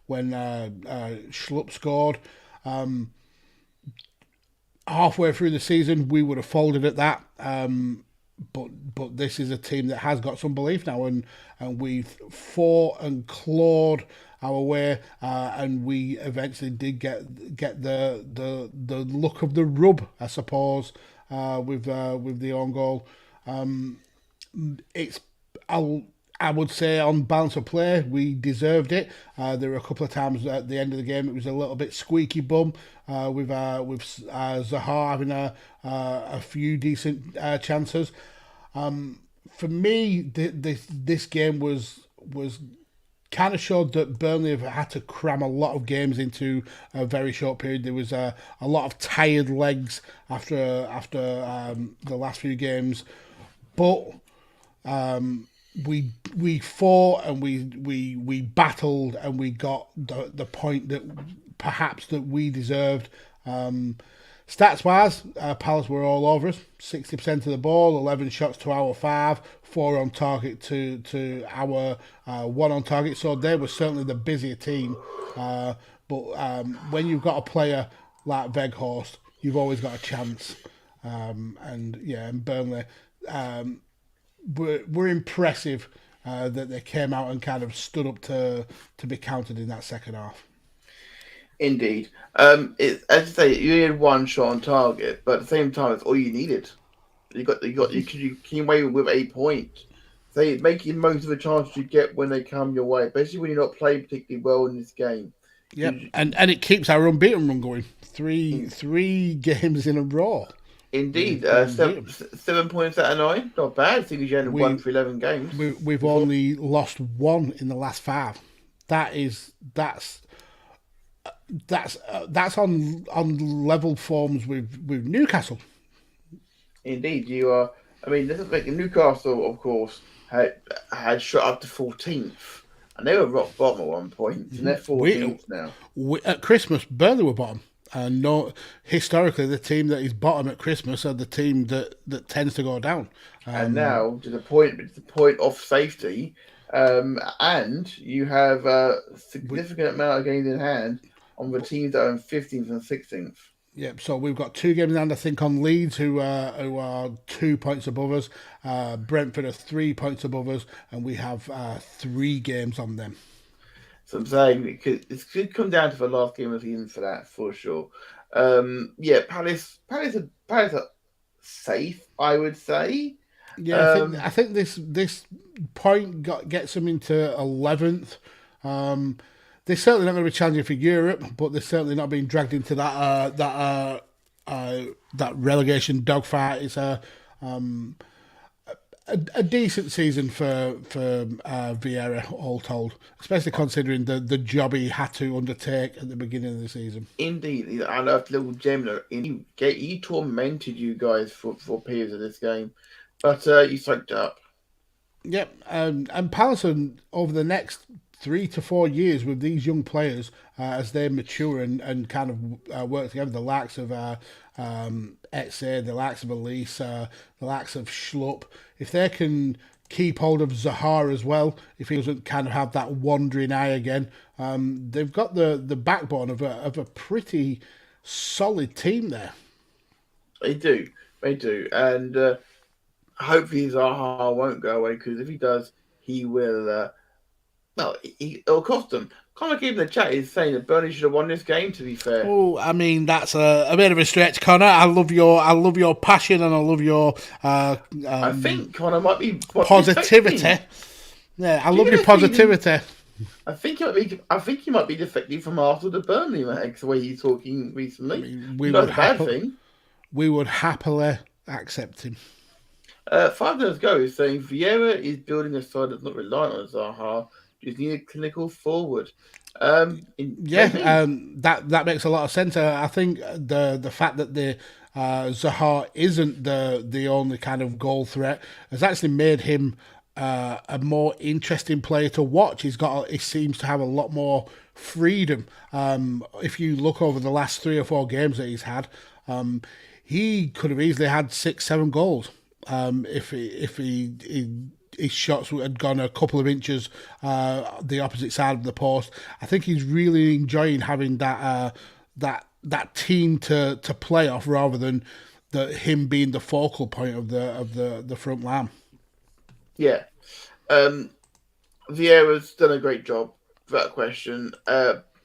Schlupp scored. Halfway through the season, we would have folded at that. But this is a team that has got some belief now, and we've fought and clawed our way, and we eventually did get the look of the rub, I suppose, with the own goal. I would say on balance of play, we deserved it. There were a couple of times at the end of the game it was a little bit squeaky bum, with Zaha having a few decent chances. For me, this game was kind of showed that Burnley have had to cram a lot of games into a very short period. There was a lot of tired legs after the last few games, but we fought and we battled and we got the point that perhaps that we deserved. Stats wise, Palace were all over us. 60% of the ball, 11 shots to our 5, 4 on target to our 1 on target. So they were certainly the busier team. But when you've got a player like Weghorst, you've always got a chance. And Burnley were impressive that they came out and kind of stood up to be counted in that second half. Indeed. As you say, you needed 1 shot on target, but at the same time, it's all you needed. You came away with a point. So making most of the chances you get when they come your way, especially when you're not playing particularly well in this game. Yeah, and it keeps our unbeaten run going. Three games in a row. Indeed, 7 points out of 9, not bad. Because you only won for 11 games. We've only lost 1 in the last 5. That's on level forms with Newcastle. Indeed, you are. I mean, Newcastle, of course, had shot up to 14th, and they were rock bottom at one point, and they're 14th now. At Christmas, Burnley were bottom, No, historically, the team that is bottom at Christmas are the team that tends to go down. And now to the point of safety, and you have a significant amount of games in hand on the teams that are in 15th and 16th. Yeah, so we've got 2 games in hand, I think, on Leeds, who are 2 points above us. Brentford are 3 points above us, and we have 3 games on them. So I'm saying it could come down to the last game of the season for that, for sure. Palace are safe, I would say. Yeah, I think this point gets them into 11th. They're certainly not going to be challenging for Europe, but they're certainly not being dragged into that relegation dogfight. It's a decent season for Vieira, all told, especially considering the job he had to undertake at the beginning of the season. Indeed, I love little Gemma. He tormented you guys for periods of this game, but you soaked up. Yep, and Palace over the next 3 to 4 years with these young players as they mature and kind of work together, the likes of Etse, the likes of Elise, the likes of Schlupp, if they can keep hold of Zaha as well, if he doesn't kind of have that wandering eye again, they've got the backbone of a pretty solid team there. They do, and hopefully Zaha won't go away, because if he does, he will. It'll cost them. Connor Gibb in the chat is saying that Burnley should have won this game, to be fair. Oh, I mean, that's a bit of a stretch, Connor. I love your passion, and I love your I think Connor might be positivity. Yeah, I love your positivity. I think he might be defecting from Arsenal to Burnley, mate, the way he's talking recently. I mean, not a bad thing. We would happily accept him. 5 minutes ago, is saying Vieira is building a side that's not reliant on Zaha. Just need a clinical forward. That makes a lot of sense. I think the fact that the Zaha isn't the only kind of goal threat has actually made him a more interesting player to watch. He seems to have a lot more freedom. If you look over the last 3 or 4 games that he's had, he could have easily had 6-7 goals if his shots had gone a couple of inches the opposite side of the post. I think he's really enjoying having that team to play off rather than him being the focal point of the front line. Yeah, Vieira's done a great job. Without question.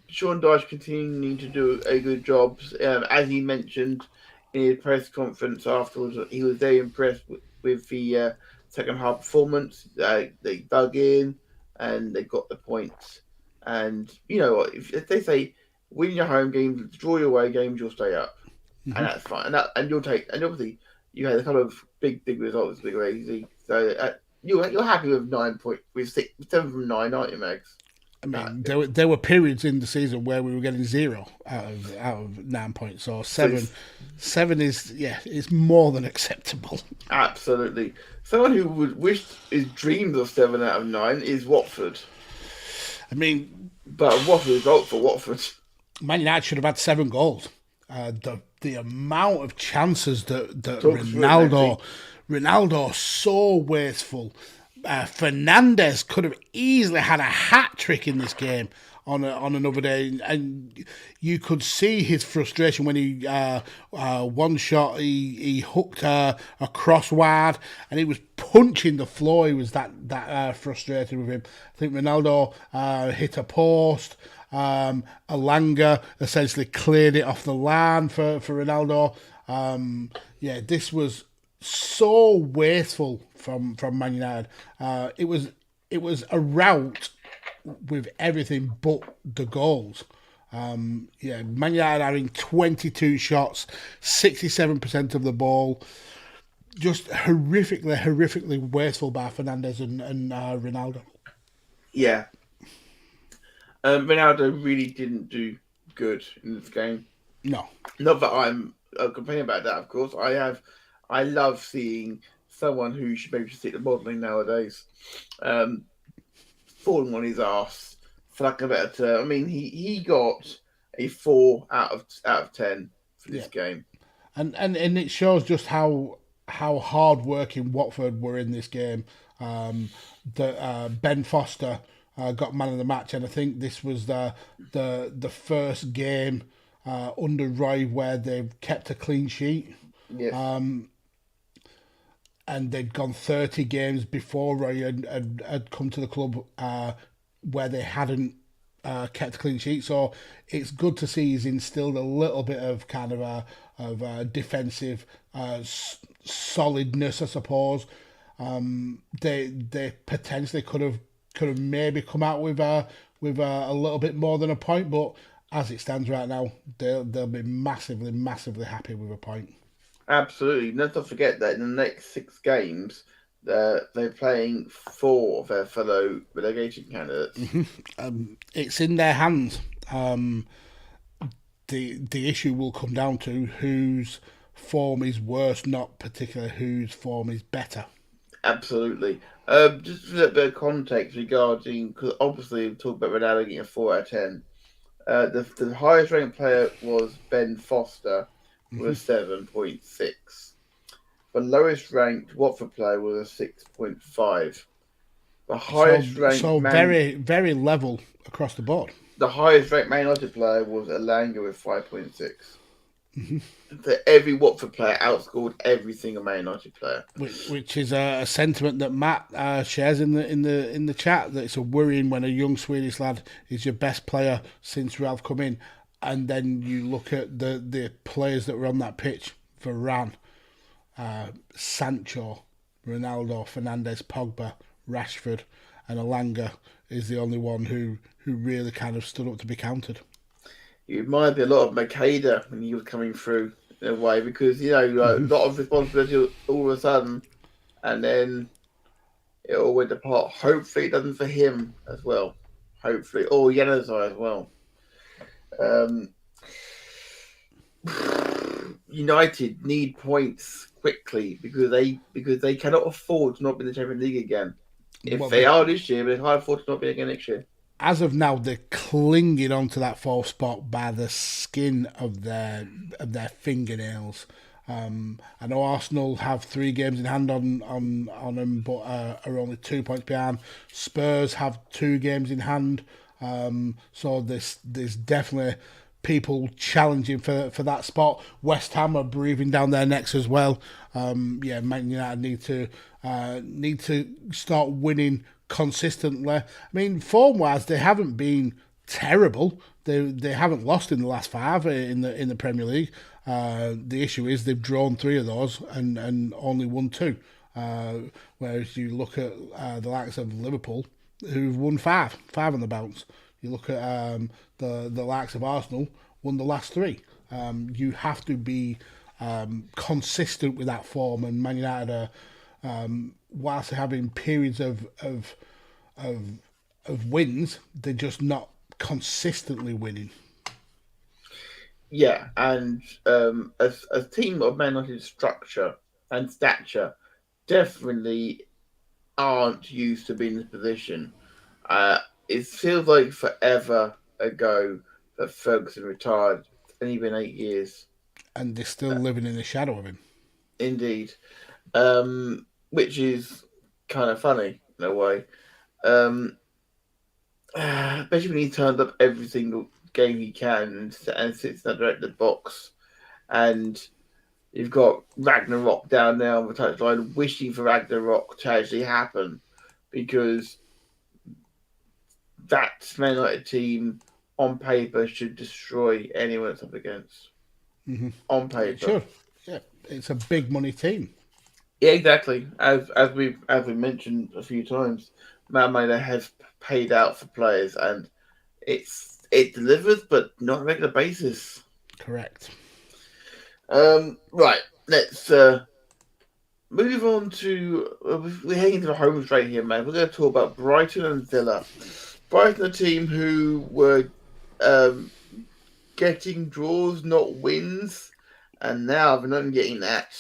Sean Dyche continuing to do a good job, as he mentioned in his press conference afterwards. He was very impressed with the second half performance. They dug in and they got the points. And you know what? If they say win your home games, draw your away games, you'll stay up, and that's fine. And you'll take. And obviously, you had a couple of big results, big easy. So you're happy with 9 points, with 7 from 9, aren't you, Megs? I mean, there were periods in the season where we were getting 0 out of 9 points. So 7 is more than acceptable. Absolutely. Someone who would wish his dreams of 7 out of 9 is Watford. I mean, but what a result for Watford. Man United should have had 7 goals. The amount of chances that Ronaldo so wasteful. Fernandes could have easily had a hat trick in this game on another day, and you could see his frustration when he one shot he hooked a cross wide and he was punching the floor. He was that frustrated with him. I think Ronaldo hit a post. Alanga essentially cleared it off the line for Ronaldo. This was so wasteful from Man United. It was a rout with everything but the goals. Man United having 22 shots, 67% of the ball. Just horrifically wasteful by Fernandes and Ronaldo. Yeah. Ronaldo really didn't do good in this game. No. Not that I'm complaining about that, of course. I love seeing someone who should maybe stick to modelling nowadays falling on his arse, for lack of a better term. I mean, he got a 4 out of 10 for this game. And it shows just how hard working Watford were in this game. That Ben Foster got man of the match, and I think this was the first game under Roy where they've kept a clean sheet. Yes. And they'd gone 30 games before Roy had come to the club where they hadn't kept a clean sheet. So it's good to see he's instilled a little bit of kind of defensive solidness, I suppose. They potentially could have maybe come out with a little bit more than a point, but as it stands right now, they'll be massively happy with a point. Absolutely. Not to forget that in the next 6 games, they're playing 4 of their fellow relegation candidates. It's in their hands. The issue will come down to whose form is worse, not particularly whose form is better. Absolutely. Just for a bit of context regarding, because obviously we talked about Ronaldo getting a 4 out of 10. The highest ranked player was Ben Foster with 7.6. The lowest ranked Watford player was a 6.5. The highest ranked very, very level across the board. The highest ranked Man United player was Elanga with 5.6. So every Watford player outscored every single Man United player, which is a sentiment that Matt shares in the chat, that it's a worrying when a young Swedish lad is your best player since Ralph come in, and then you look at the players that were on that pitch: Varane, Sancho, Ronaldo, Fernandes, Pogba, Rashford, and Elanga is the only one who really kind of stood up to be counted. You reminded me a lot of Makeda when he was coming through in a way, because a lot of responsibility all of a sudden, and then it all went apart. Hopefully, it doesn't for him as well. Hopefully, or Januzaj as well. United need points quickly because they cannot afford to not be in the Champions League again. If they are this year, they can't afford to not be again next year. As of now, they're clinging onto that 4th spot by the skin of their fingernails. I know Arsenal have 3 games in hand on them, but are only 2 points behind. Spurs have 2 games in hand, so there's definitely people challenging for that spot. West Ham are breathing down their necks as well. Man United need to start winning consistently. I mean, form-wise, they haven't been terrible. They haven't lost in the last 5 in the Premier League. The issue is they've drawn 3 of those and only won 2. Whereas you look at the likes of Liverpool, who've won 5 on the bounce. You look at the likes of Arsenal, won the last 3. You have to be consistent with that form, and Man United are, whilst they're having periods of wins, they're just not consistently winning. Yeah, and a team of Man United structure and stature definitely aren't used to being in this position. It feels like forever ago that Ferguson retired. It's only been 8 years. And they're still living in the shadow of him. Indeed. Which is kind of funny in a way. Especially when he turned up every single game he can and sits in that directed box. And you've got Ragnarok down there on the touchline wishing for Ragnarok to actually happen, because that Man United team on paper should destroy anyone it's up against. On paper. Sure. Yeah, it's a big money team. Yeah, exactly. As we mentioned a few times, Man United has paid out for players, and it delivers, but not on a regular basis. Correct. Right. Let's move on to. We're heading to the home straight here, man. We're going to talk about Brighton and Villa. Brighton, a team who were getting draws, not wins, and now they're not getting that.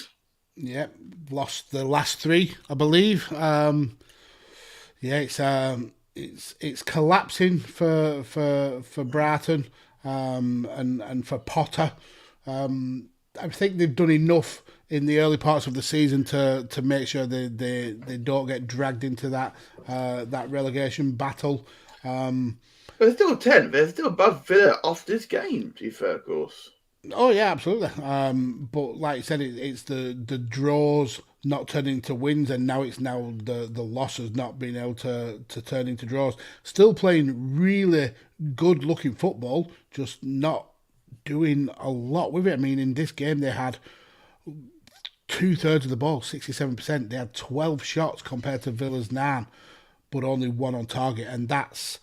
Yeah, lost the last 3, I believe. It's collapsing for Brighton. and for Potter. I think they've done enough in the early parts of the season to make sure they don't get dragged into that relegation battle. But they're still 10th. They're still above Villa off this game, to be fair, of course. Oh yeah, absolutely. But like I said, it's the draws not turning into wins, and now the losses not being able to turn into draws. Still playing really good looking football, just not doing a lot with it. I mean, in this game they had 2/3 of the ball, 67%. They had 12 shots compared to Villa's 9, but only one on target, and that's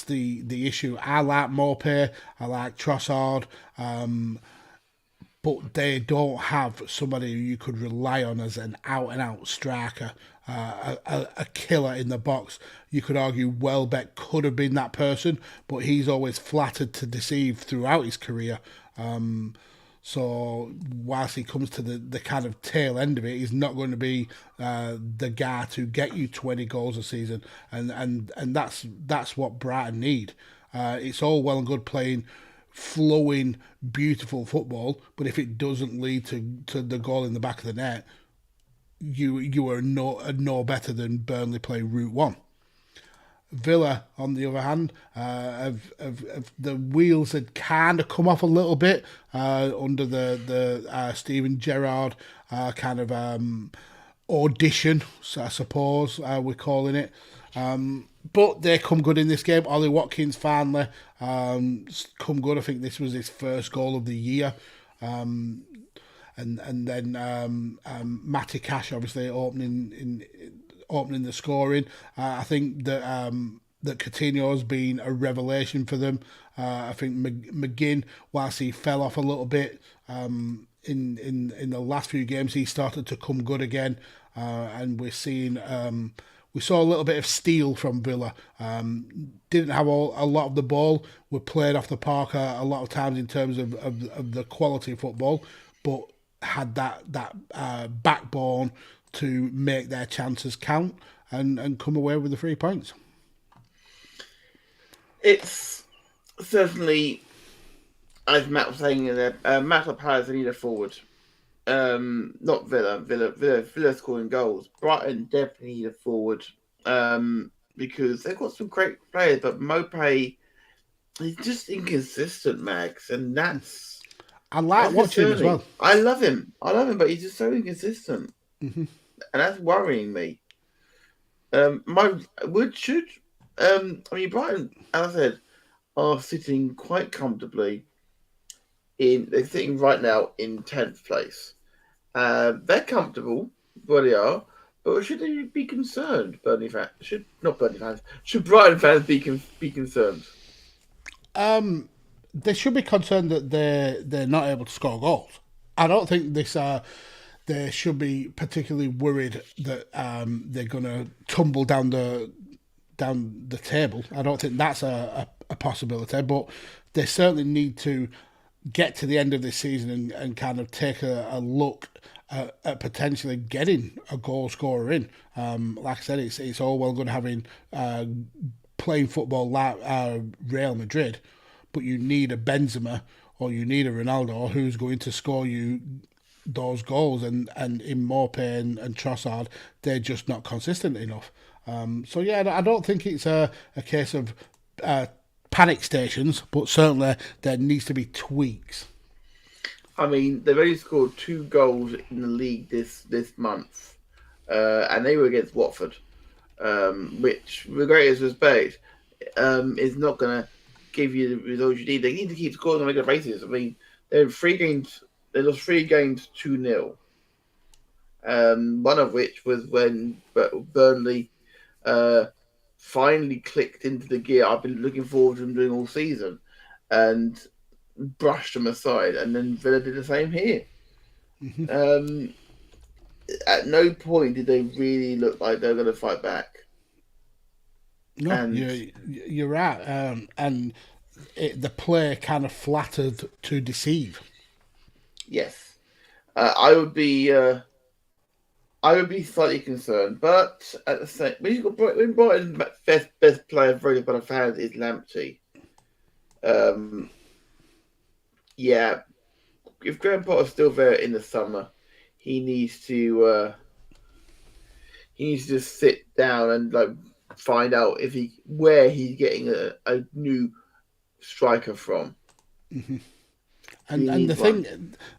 the issue. I like Maupay, I like Trossard, but they don't have somebody who you could rely on as an out-and-out striker, a killer in the box. You could argue Welbeck could have been that person, but he's always flattered to deceive throughout his career. So whilst he comes to the kind of tail end of it, he's not going to be the guy to get you 20 goals a season, and that's what Brighton need. It's all well and good playing flowing, beautiful football, but if it doesn't lead to the goal in the back of the net, you are no better than Burnley playing Route 1. Villa, on the other hand, the wheels had kind of come off a little bit under the Steven Gerrard kind of audition, I suppose we're calling it. But they come good in this game. Ollie Watkins finally come good. I think this was his first goal of the year. And then Matty Cash obviously opening the scoring. I think that Coutinho has been a revelation for them. I think McGinn, whilst he fell off a little bit in the last few games, he started to come good again. And we're seeing we saw a little bit of steel from Villa. Didn't have a lot of the ball. Were played off the park a lot of times in terms of the quality of football, but had that backbone to make their chances count and come away with the 3 points. It's certainly, as Matt was saying, Matt Palace need a forward. Not Villa. Villa scoring goals. Brighton definitely need a forward because they've got some great players, but Maupay is just inconsistent, Max, and that's. I like watching him as well. I love him, but he's just so inconsistent, and that's worrying me. Brighton, as I said, are sitting quite comfortably. They're sitting right now in 10th place. They're comfortable where they are, but should they be concerned? Should Brighton fans be concerned? They should be concerned that they're not able to score goals. I don't think they should be particularly worried that they're going to tumble down the table. I don't think that's a possibility, but they certainly need to get to the end of this season and kind of take a look at potentially getting a goal scorer in. Like I said, it's all well good having playing football like Real Madrid, but you need a Benzema or you need a Ronaldo who's going to score you those goals, and in Maupay and Trossard, they're just not consistent enough. So yeah, I don't think it's a case of panic stations, but certainly there needs to be tweaks. I mean, they've only scored 2 goals in the league this month, and they were against Watford, which, with the greatest respect, is not going to give you the results you need. They need to keep scoring on a regular basis. I mean, they're 3 games. They lost 3 games 2-0. One of which was when Burnley finally clicked into the gear I've been looking forward to them doing all season, and brushed them aside. And then Villa did the same here. At no point did they really look like they were going to fight back. No, you're right. And the play kind of flattered to deceive. Yes, I would be slightly concerned, but at the same, when Brighton's best player voted by the fans is Lamptey. Yeah, if Graham Potter's still there in the summer, he needs to just sit down and find out where he's getting a new striker from. Mm-hmm. And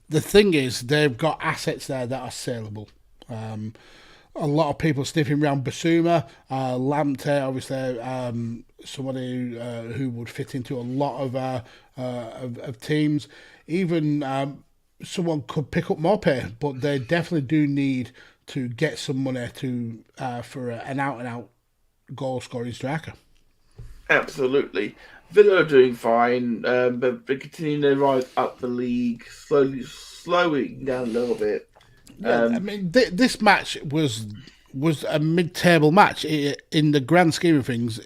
the thing is, they've got assets there that are saleable. A lot of people sniffing around Basuma, Lamptey, obviously, somebody who would fit into a lot of teams. Even someone could pick up more pay, but they definitely do need to get some money for an out-and-out goal-scoring striker. Absolutely. Villa are doing fine, but they're continuing to rise up the league, slowing down a little bit. I mean, this match was a mid-table match. In the grand scheme of things,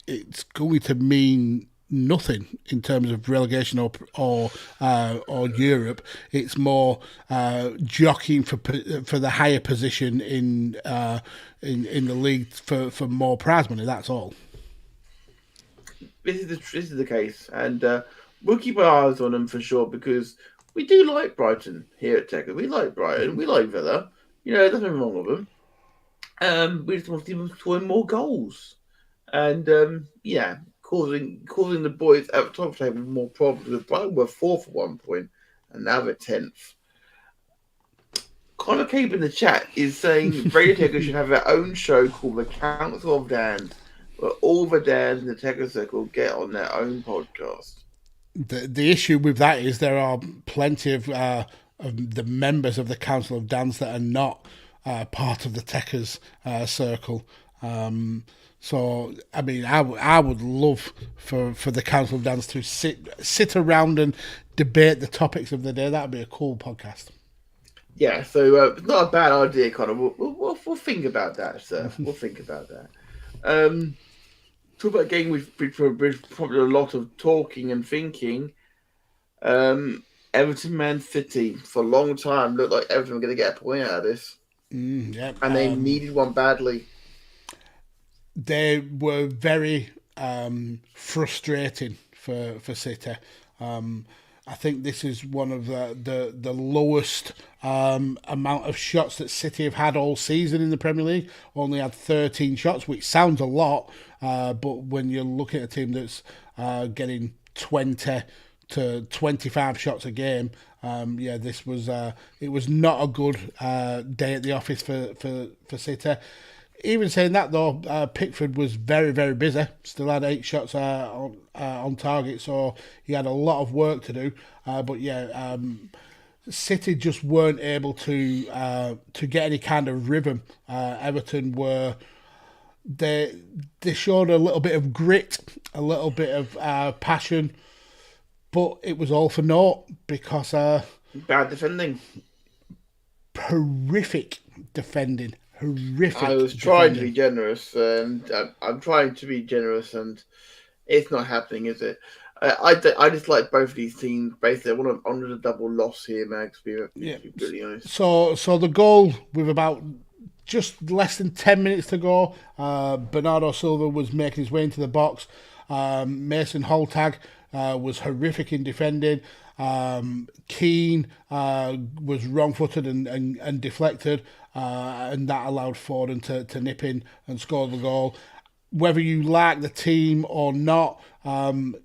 it's going to mean nothing in terms of relegation or Europe. It's more jockeying for the higher position in the league for more prize money. That's all. This is the case, and we'll keep our eyes on them for sure because we do like Brighton here at Tekkers. We like Brighton. We like Villa. There's nothing wrong with them. We just want to see them scoring more goals, and causing the boys at the top of the table more problems. With Brighton were fourth at one point, and now they're 10th. Connor Cape in the chat is saying Radio Tekkers should have their own show called The Council of Dans, where all the Dans in the Tekkers circle get on their own podcast. The issue with that is there are plenty of the members of the Council of Dans that are not part of the Tekkers circle. So, I mean, I would love for the Council of Dans to sit around and debate the topics of the day. That would be a cool podcast. Yeah, so it's not a bad idea, Connor. We'll think about that, sir. We'll think about that. Talk about a game with probably a lot of talking and thinking. Everton Man City for a long time looked like Everton were going to get a point out of this. Yep. And they needed one badly. They were very frustrating for City. I think this is one of the lowest amount of shots that City have had all season in the Premier League. Only had 13 shots, which sounds a lot, but when you're looking at a team that's getting 20 to 25 shots a game, this was it was not a good day at the office for City. Even saying that though, Pickford was very, very busy. Still had 8 shots on target, so he had a lot of work to do. City just weren't able to get any kind of rhythm. Everton they showed a little bit of grit, a little bit of passion, but it was all for naught because bad defending, horrific defending. Horrific. I was trying to be generous, and I'm trying to be generous, and it's not happening, is it? I just like both of these teams. Basically, I want to honour the double loss here, Max. To be really honest. So the goal with about just less than 10 minutes to go, Bernardo Silva was making his way into the box. Mason Holtag was horrific in defending. Keane was wrong-footed and deflected, and that allowed Foden to nip in and score the goal. Whether you like the team or not,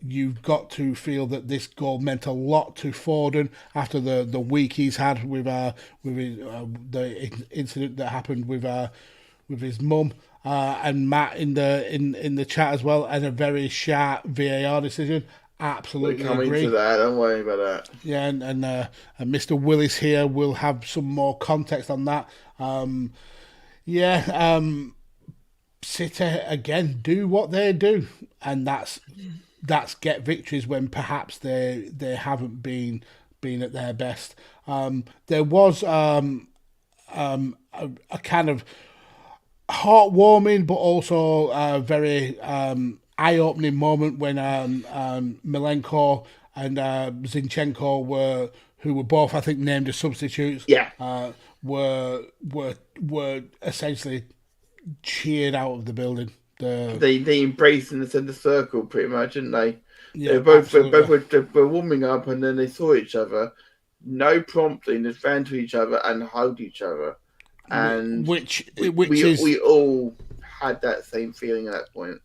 you've got to feel that this goal meant a lot to Foden after the week he's had with the incident that happened with his mum. And Matt in the chat as well, and a very sharp VAR decision. Absolutely We're coming agree. to that. Don't worry about that. Yeah, and Mr. Willis here will have some more context on that. City again do what they do, and that's get victories when perhaps they haven't been at their best. There was a kind of heartwarming, but also a very eye-opening moment when Milenko and Zinchenko who were both, I think, named as substitutes. Yeah. Were essentially cheered out of the building They embraced in the centre circle pretty much, didn't they? Yeah, They absolutely. were warming up, and then they saw each other. No prompting, just ran to each other and hugged each other, and Which is we all had that same feeling at that point.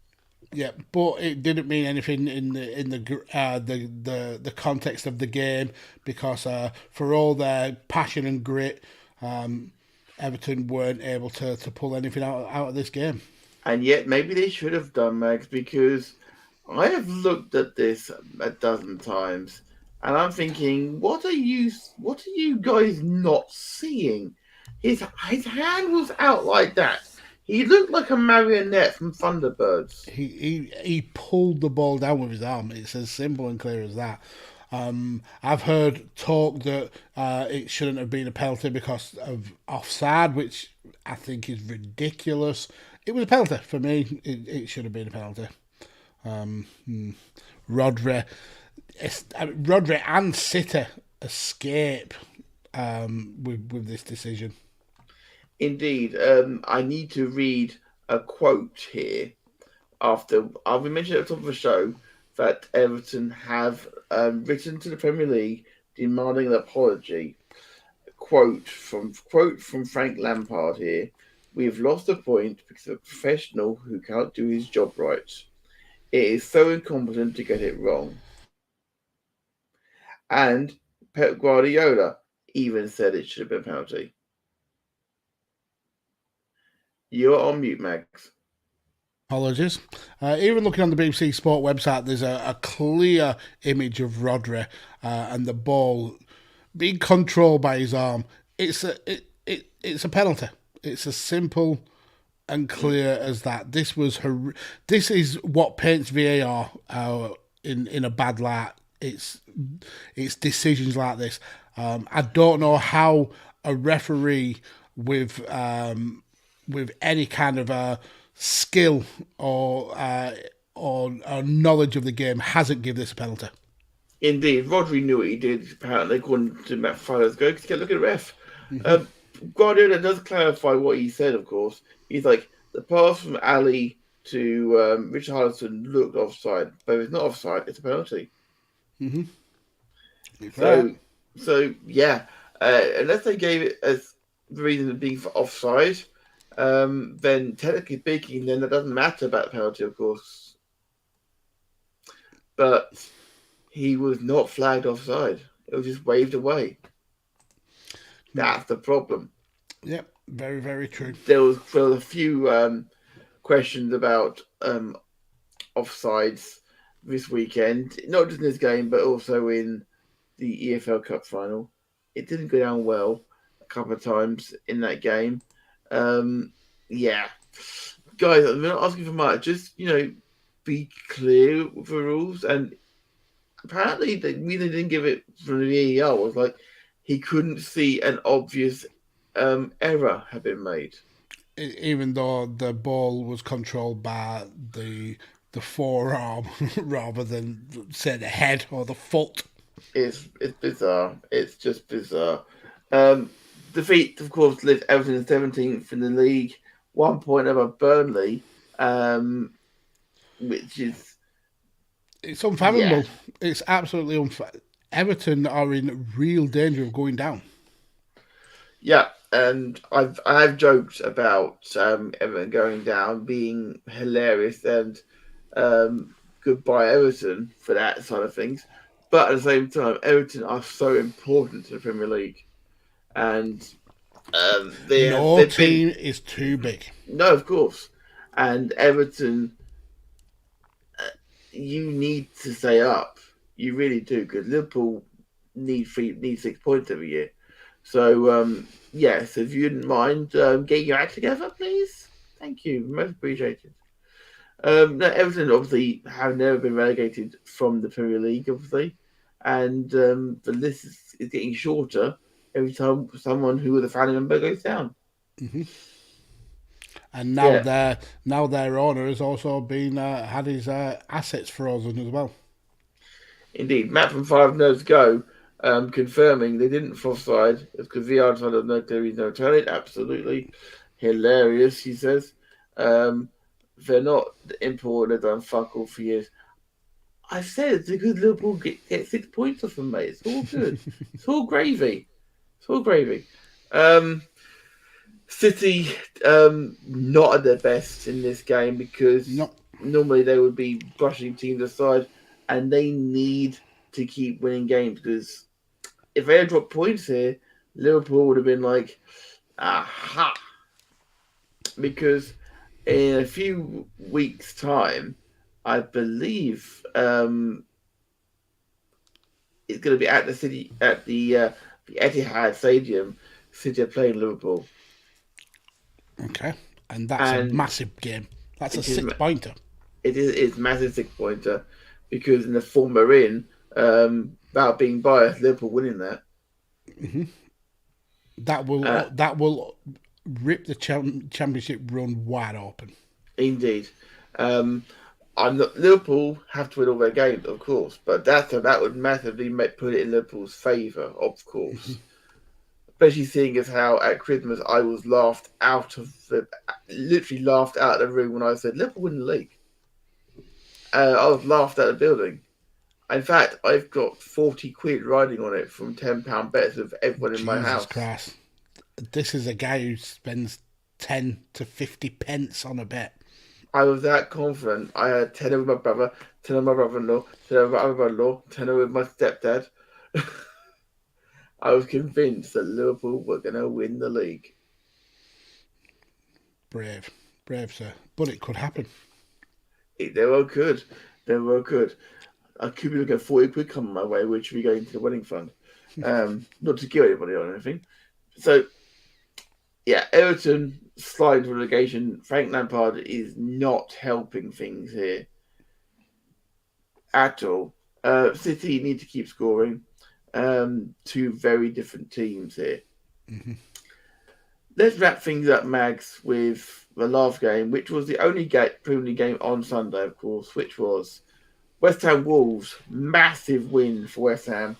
yeah, but it didn't mean anything in the context of the game because for all their passion and grit, Everton weren't able to pull anything out of this game. And yet, maybe they should have done, Max, because I have looked at this a dozen times, and I'm thinking, what are you guys not seeing? His hand was out like that. He looked like a marionette from Thunderbirds. He pulled the ball down with his arm. It's as simple and clear as that. I've heard talk that it shouldn't have been a penalty because of offside, which I think is ridiculous. It was a penalty for me. It should have been a penalty. Rodri, Rodri and City escape with this decision. Indeed, I need to read a quote here. After I've mentioned at the top of the show that Everton have written to the Premier League demanding an apology. Quote from Frank Lampard here: "We've lost a point because of a professional who cannot do his job right. It is so incompetent to get it wrong." And Pep Guardiola even said it should have been a penalty. You're on mute, Max. Apologies. Even looking on the BBC Sport website, there's a clear image of Rodri and the ball being controlled by his arm. It's a penalty. It's as simple and clear as that. This is what paints VAR in a bad light. It's decisions like this. I don't know how a referee with any kind of skill or knowledge of the game hasn't given this a penalty. Indeed, Rodri knew what he did, apparently, according to Matt Fowler's go, because look at the ref. Guardiola does clarify what he said, of course. He's like, the pass from Ali to Richard Harrison looked offside, but if it's not offside, it's a penalty. So yeah, unless they gave it as the reason of being for offside, then technically speaking, then that doesn't matter about the penalty, of course. But he was not flagged offside. It was just waved away. That's the problem. Yep, very, very true. There was a few questions about offsides this weekend, not just in this game, but also in the EFL Cup final. It didn't go down well a couple of times in that game. Yeah. Guys, I'm not asking for much. Just, be clear with the rules. And apparently, the reason they didn't give it from the VAR was like he couldn't see an obvious error had been made. Even though the ball was controlled by the forearm rather than, say, the head or the foot. It's bizarre. It's just bizarre. Defeat, of course, left Everton 17th in the league, 1 point above Burnley, which is... It's unfathomable. Yeah. It's absolutely unfathomable. Everton are in real danger of going down. Yeah, and I've joked about Everton going down being hilarious and goodbye Everton for that side of things. But at the same time, Everton are so important to the Premier League. And no team is too big. No, of course. And Everton, you need to stay up. You really do, because Liverpool need 6 points every year. So, yes, if you wouldn't mind getting your act together, please. Thank you. Most appreciated. Everton obviously have never been relegated from the Premier League, obviously. And the list is getting shorter every time someone who was a family member goes down. Mm-hmm. And now their owner has also been had his assets frozen as well. Indeed, Matt from 5 Nerves Go confirming they didn't offside because VR decided there is no turn. Absolutely hilarious, he says. they're not important. They've done fuck all for years. I said it's a good Liverpool get 6 points off them, mate. It's all good. It's all gravy. It's all gravy. City not at their best in this game because normally they would be brushing teams aside, and they need to keep winning games because if they had dropped points here, Liverpool would have been like, aha. Because in a few weeks' time, I believe it's going to be at the Etihad Stadium. City are playing Liverpool. Okay, and that's a massive game. That's a 6-pointer. It's massive 6-pointer because in the form we're in, without being biased, Liverpool winning that. Mm-hmm. That will rip the championship run wide open. Indeed. Liverpool have to win all their games, of course, but that would massively put it in Liverpool's favour, of course. Especially seeing as how at Christmas I was literally laughed out of the room when I said Liverpool win the league. I was laughed out of the building. In fact, I've got 40 quid riding on it from £10 bets of everyone in my house. Christ. This is a guy who spends 10 to 50 pence on a bet. I was that confident. I had 10 with my brother, 10 with my brother-in-law, 10 with my other brother-in-law, 10 with my stepdad. I was convinced that Liverpool were going to win the league. Brave, sir. But it could happen. They well could. I could be looking at 40 quid coming my way, which would be going to the wedding fund. Not to kill anybody or anything. So, yeah, Everton slide to relegation. Frank Lampard is not helping things here at all. City need to keep scoring. Two very different teams here. Mm-hmm. Let's wrap things up, Mags, with the last game, which was the only Premier League game on Sunday, of course, which was West Ham Wolves. Massive win for West Ham.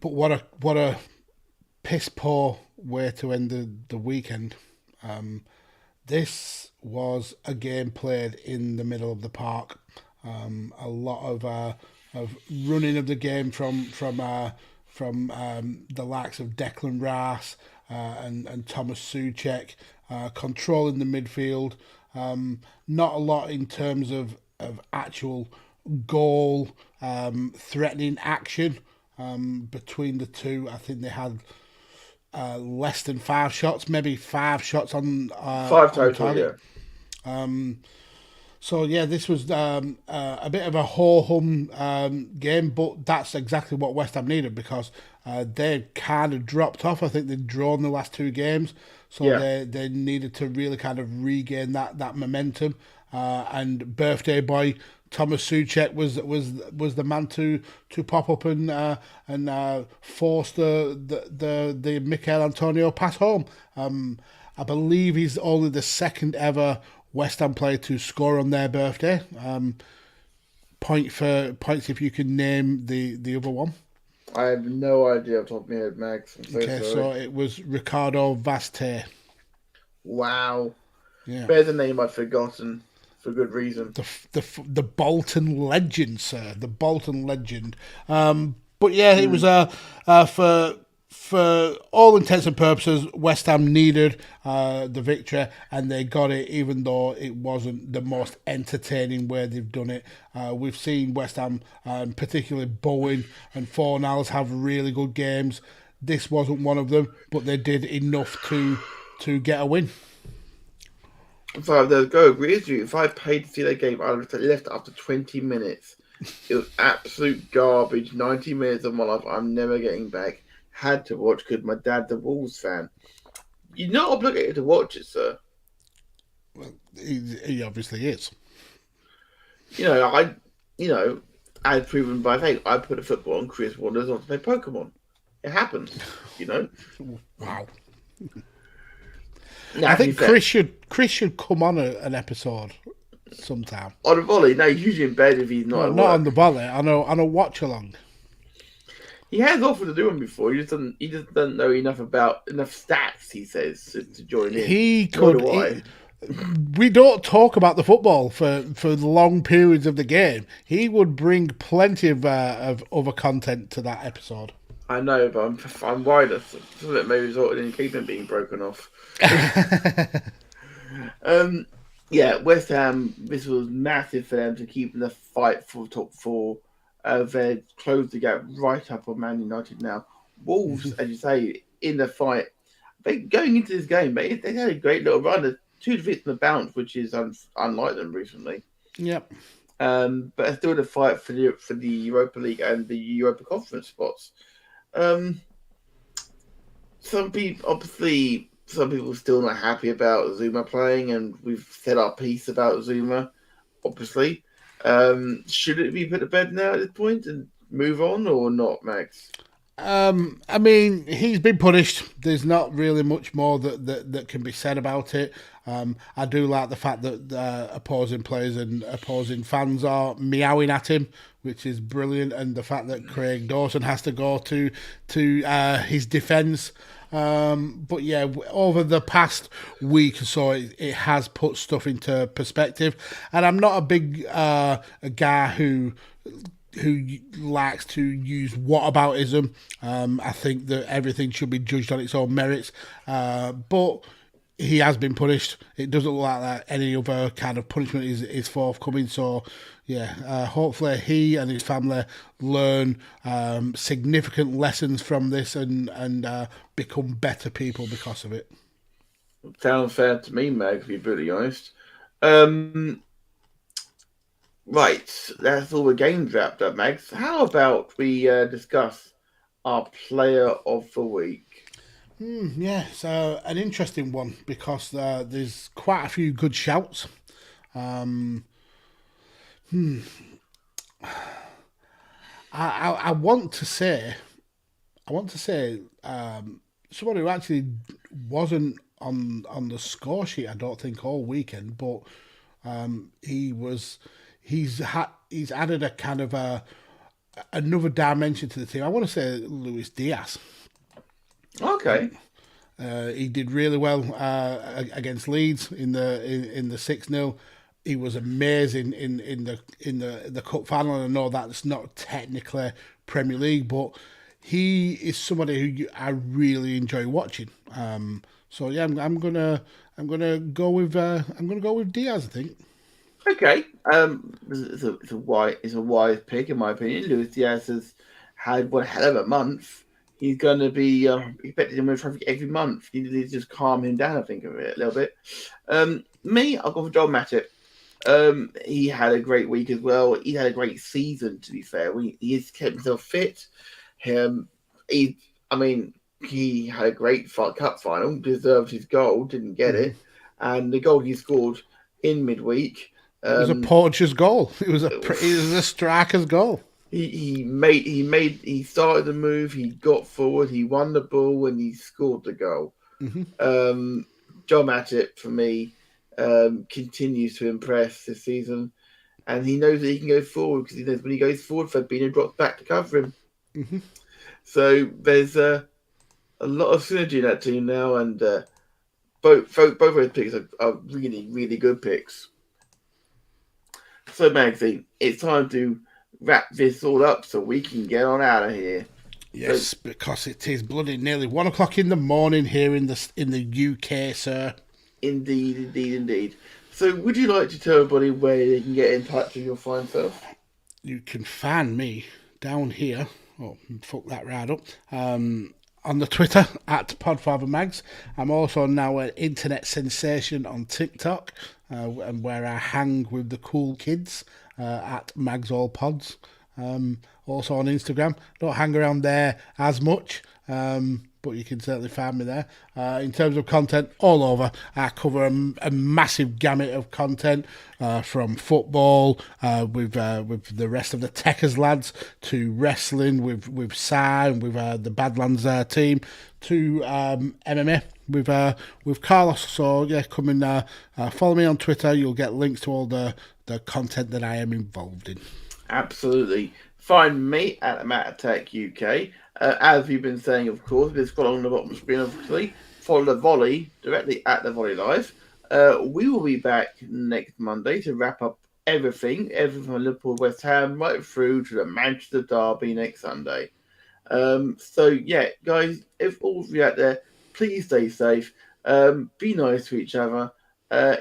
But what a piss poor way to end the weekend. This was a game played in the middle of the park. A lot of running of the game from the likes of Declan Rice and Thomas Souček, controlling the midfield. Not a lot in terms of actual goal threatening action between the two. I think they had less than 5 shots, maybe 5 shots on 5 total, yeah. So yeah, this was a bit of a ho-hum game, but that's exactly what West Ham needed because they kind of dropped off. I think they'd drawn the last 2 games, so yeah. they needed to really kind of regain that momentum. And birthday boy Thomas Souček was the man to pop up and force the Mikel Antonio pass home. I believe he's only the second ever West Ham player to score on their birthday. Points if you can name the other one. I have no idea off the top of my head, Max. So it was Ricardo Vaste. Wow. Yeah. Better the name I'd forgotten for good reason. The Bolton legend, sir. The Bolton legend. But yeah, it was for all intents and purposes, West Ham needed the victory, and they got it, even though it wasn't the most entertaining way they've done it. We've seen West Ham, particularly Bowen and Fornals, have really good games. This wasn't one of them, but they did enough to get a win. If I agree with you, if I paid to see that game, I would have left after 20 minutes. It was absolute garbage. 90 minutes of my life I'm never getting back. Had to watch because my dad's a Wolves fan. You're not obligated to watch it, sir. Well, he obviously is. As proven by fate, I put a football on. Chris wanders on to play Pokemon. It happens, Wow. Now, I think Chris should come on an episode sometime. On a volley? No, he's usually in bed if he's not. Not on the volley. On a watch along. He has offered to do one before. He just doesn't know enough stats. He says to join in. He could. we don't talk about the football for long periods of the game. He would bring plenty of other content to that episode. I know, but I'm worried that some of it may result in equipment being broken off. Yeah, West Ham, this was massive for them to keep in the fight for top four. They've closed the gap right up on Man United now. Wolves, as you say, in the fight. They going into this game, they had a great little run. There's 2 defeats on the bounce, which is unlike them recently. Yep. But still in the fight for the Europa League and the Europa Conference spots. Some people still not happy about Zuma playing, and we've said our piece about Zuma. Obviously, should it be put to bed now at this point and move on or not, Max? I mean, he's been punished. There's not really much more that can be said about it. I do like the fact that opposing players and opposing fans are meowing at him, which is brilliant, and the fact that Craig Dawson has to go to his defence. But yeah, over the past week or so, it has put stuff into perspective. And I'm not a big a guy who likes to use whataboutism. I think that everything should be judged on its own merits. But he has been punished. It doesn't look like that any other kind of punishment is forthcoming. So, yeah, hopefully he and his family learn significant lessons from this and become better people because of it. Sounds fair to me, Meg, to be brutally honest. Right, that's all the games wrapped up, Max. How about we discuss our player of the week? Yeah, it's an interesting one because there's quite a few good shouts. I want to say someone who actually wasn't on the score sheet, I don't think, all weekend, but he's added a kind of another dimension to the team. I want to say Luis Diaz. Okay. He did really well against Leeds in the 6-0. He was amazing in the cup final. And I know that's not technically Premier League, but he is somebody who I really enjoy watching. So yeah, I'm gonna go with Diaz, I think. Okay. It's a wise pick in my opinion. Luis Diaz has had one hell of a month. He's going to be expected to win a trophy every month. You need to just calm him down, I think, of it a little bit. Me, I'll go for John Matip. He had a great week as well. He had a great season, to be fair. He has kept himself fit. He had a great cup final, deserved his goal, didn't get it. And the goal he scored in midweek. It was a poacher's goal. It was a striker's goal. He started the move, he got forward, he won the ball, and he scored the goal. Mm-hmm. John Matip, for me, continues to impress this season, and he knows that he can go forward because he knows when he goes forward, Fabinho drops back to cover him. Mm-hmm. So there's a lot of synergy in that team now, and both of those picks are really, really good picks. So, Magazine, it's time to wrap this all up so we can get on out of here. Yes, because it is bloody nearly 1 o'clock in the morning here in the UK, sir. Indeed. So, would you like to tell everybody where they can get in touch with your fine self? You can find me down here. Oh, fuck that right up. On the Twitter at PodfatherMags. I'm also now an internet sensation on TikTok, and where I hang with the cool kids at MagsAllPods. Also on Instagram. Don't hang around there as much, but you can certainly find me there. In terms of content, all over. I cover a massive gamut of content, from football with the rest of the Tekkers lads, to wrestling with Sai and with the Badlands team, to MMA with Carlos. So yeah, come and follow me on Twitter. You'll get links to all the content that I am involved in. Absolutely. Find me at Matt Tech UK. As we've been saying, of course, it's got on the bottom screen, obviously. Follow the Volley directly at the Volley Live. We will be back next Monday to wrap up everything from Liverpool, West Ham, right through to the Manchester Derby next Sunday. So yeah, guys, if all of you out there, please stay safe. Be nice to each other.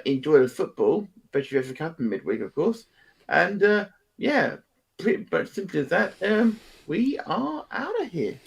Enjoy the football, especially if you have a midweek, of course. And yeah, pretty much simply as that. We are out of here.